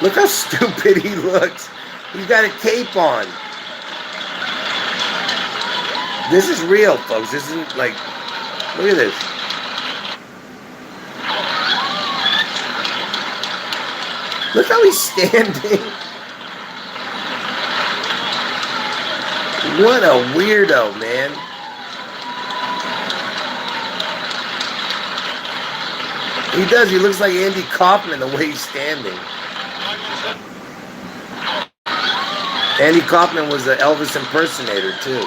Look how stupid he looks. He's got a cape on. This is real, folks. This isn't like... Look at this. Look how he's standing. What a weirdo, man. He does. He looks like Andy Kaufman the way he's standing. Andy Kaufman was an Elvis impersonator too.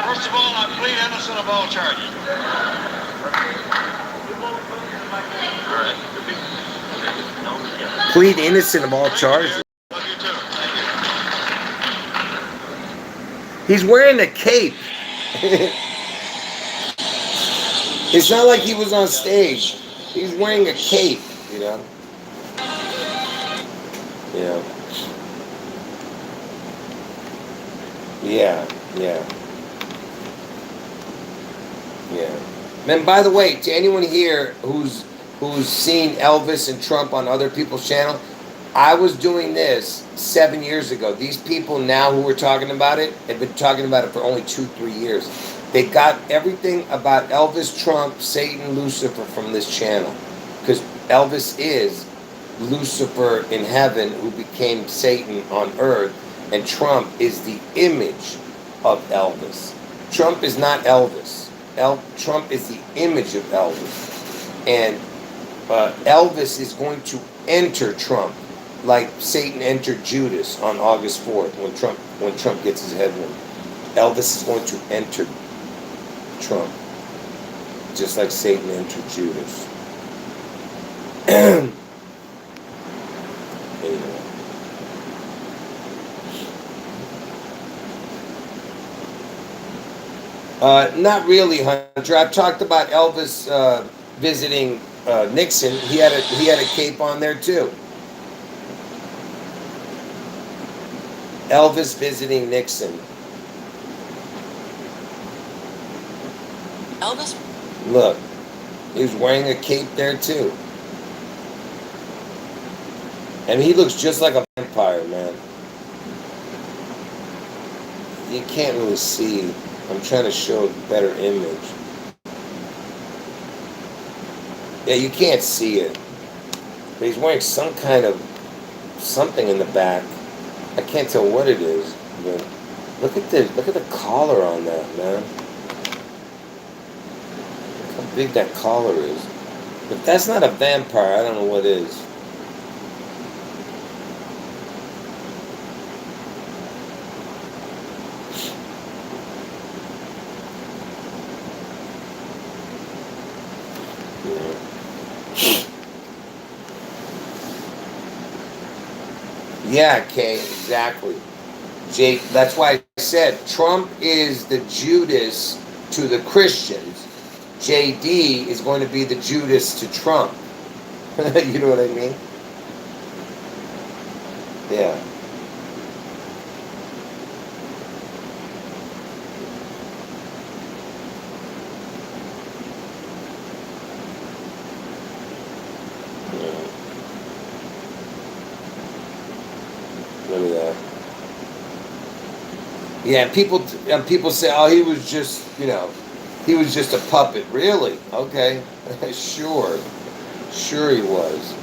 First of all, I plead innocent of all charges. Plead innocent of all charges. Love you too. Thank you. He's wearing a cape. It's not like he was on stage. He's wearing a cape, you know. Yeah. Yeah. Yeah. Yeah. And by the way, to anyone here who's seen Elvis and Trump on other people's channel, I was doing this 7 years ago. These people now who were talking about it have been talking about it for only 2-3 years. They got everything about Elvis, Trump, Satan, Lucifer from this channel. Because Elvis is Lucifer in heaven who became Satan on earth. And Trump is the image of Elvis. Trump is not Elvis. Trump is the image of Elvis. And Elvis is going to enter Trump like Satan entered Judas on August 4th when Trump gets his head wound. Elvis is going to enter Trump just like Satan entered Judas. Anyway. Not really, Hunter. I've talked about Elvis visiting Nixon. He had a cape on there too. Elvis visiting Nixon. Elvis? Look, he was wearing a cape there too. And he looks just like a vampire, man. You can't really see. I'm trying to show a better image. Yeah, you can't see it. But he's wearing some kind of something in the back. I can't tell what it is, but look at this. Look at the collar on that, man. Look how big that collar is. If that's not a vampire, I don't know what is. Yeah, Kay, exactly. Jake, that's why I said Trump is the Judas to the Christians. JD is going to be the Judas to Trump. You know what I mean? Yeah. Look at that. Yeah, people say, oh, he was just, he was just a puppet. Really? Okay. Sure he was.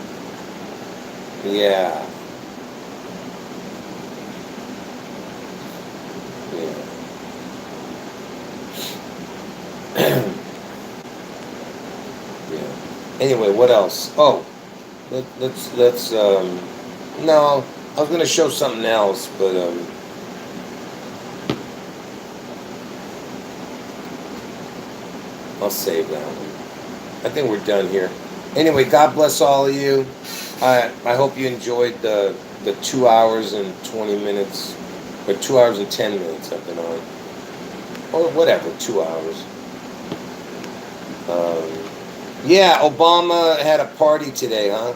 Yeah. Yeah. Yeah. Anyway, what else? Oh, let's no, I was gonna show something else, but I'll save that one. I think we're done here. Anyway, God bless all of you. I hope you enjoyed the 2 hours and 20 minutes, or 2 hours and 10 minutes I've been on, or whatever, 2 hours. Yeah, Obama had a party today, huh?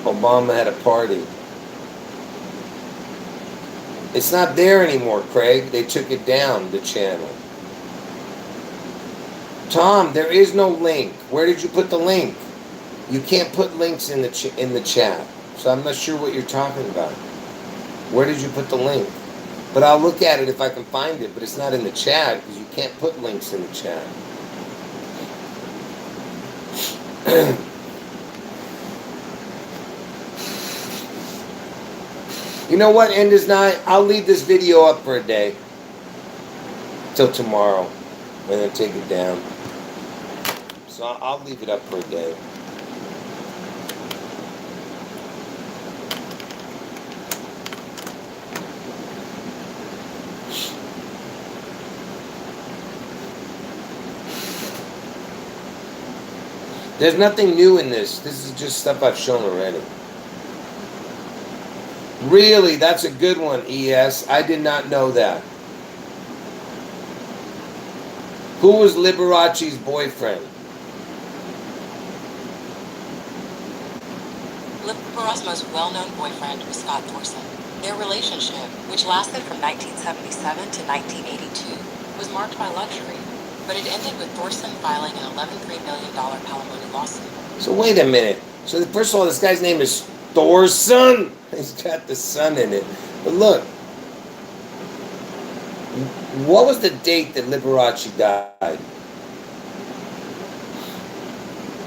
Obama had a party. It's not there anymore, Craig. They took it down, the channel. Tom, there is no link. Where did you put the link? You can't put links in the chat. So I'm not sure what you're talking about. Where did you put the link? But I'll look at it if I can find it, but it's not in the chat because you can't put links in the chat. You know what, Enders Night? I'll leave this video up for a day. Till tomorrow. And then take it down. So I'll leave it up for a day. There's nothing new in this. This is just stuff I've shown already. Really, that's a good one, ES. I did not know that. Who was Liberace's boyfriend? Liberace's most well-known boyfriend was Scott Thorson. Their relationship, which lasted from 1977 to 1982, was marked by luxury, but it ended with Thorson filing an $11.3 million alimony lawsuit. So wait a minute. So first of all, this guy's name is Thorson. He's got the sun in it. But look, what was the date that Liberace died?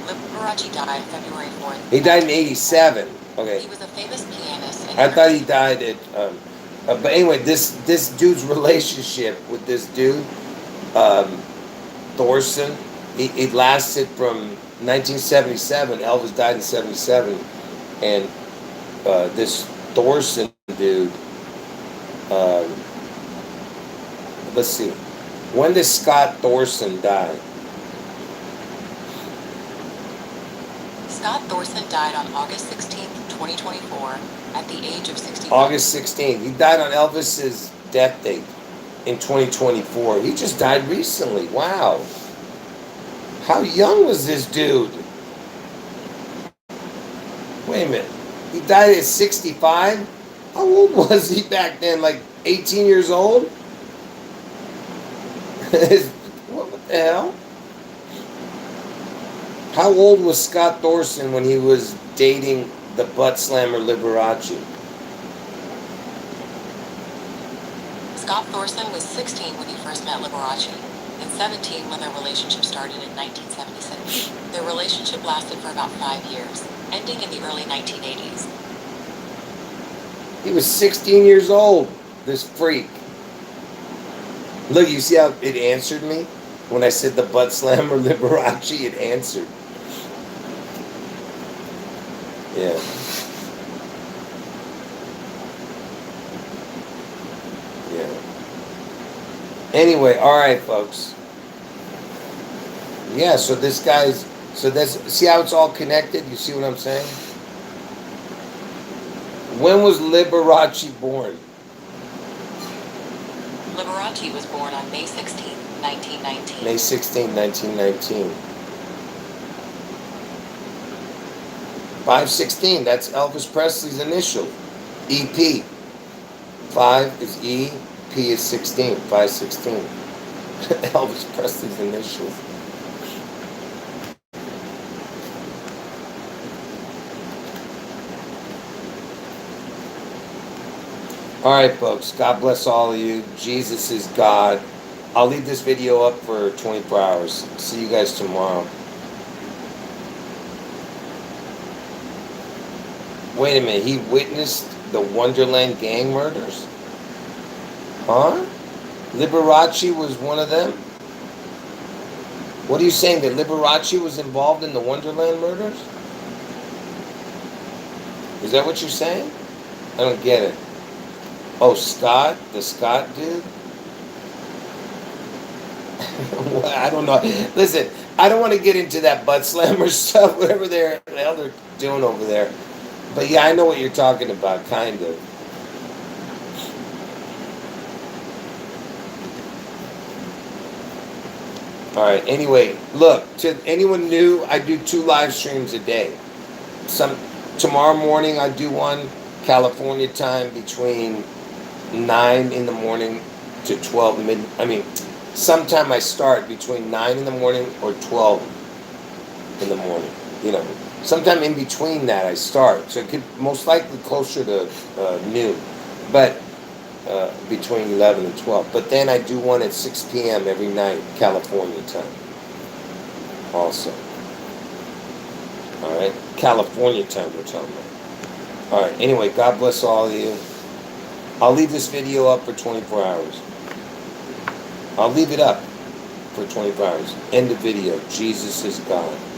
Liberace died February 4th. He died in 87. Okay. He was a famous pianist. I thought he died at... but anyway, this dude's relationship with this dude, Thorson, it lasted from 1977. Elvis died in 77. And this Thorson dude... let's see. When did Scott Thorson die? Scott Thorson died on August 16th, 2024, at the age of 61. August 16th. He died on Elvis's death date in 2024. He just died recently. Wow. How young was this dude? Wait a minute. He died at 65? How old was he back then? Like 18 years old? What the hell? How old was Scott Thorson when he was dating the butt slammer Liberace? Scott Thorson was 16 when he first met Liberace, and 17 when their relationship started in 1976. Their relationship lasted for about 5 years, ending in the early 1980s. He was 16 years old, this freak. Look, you see how it answered me? When I said the butt slammer Liberace, it answered. Yeah. Yeah. Anyway, alright, folks. Yeah, so this guy's... So that's... See how it's all connected? You see what I'm saying? When was Liberace born? Liberace was born on May 16, 1919. May 16, 1919. 516, that's Elvis Presley's initial. EP. 5 is E, P is 16. 516. Elvis Presley's initial. Alright, folks. God bless all of you. Jesus is God. I'll leave this video up for 24 hours. See you guys tomorrow. Wait a minute. He witnessed the Wonderland gang murders? Huh? Liberace was one of them? What are you saying? That Liberace was involved in the Wonderland murders? Is that what you're saying? I don't get it. Oh, Scott? The Scott dude? I don't know. Listen, I don't want to get into that butt slammer stuff, whatever the hell they're doing over there. But yeah, I know what you're talking about, kind of. Alright, anyway, look, to anyone new, I do 2 live streams a day. Tomorrow morning I do one, California time, between 9 in the morning to 12 mid. I mean, sometime I start between 9 in the morning or 12 in the morning. You know, sometime in between that I start. So it could most likely closer to noon, but between 11 and 12. But then I do one at 6 p.m. every night, California time. Also. All right, California time we're talking about. All right. Anyway, God bless all of you. I'll leave this video up for 24 hours. I'll leave it up for 24 hours. End of video. Jesus is God.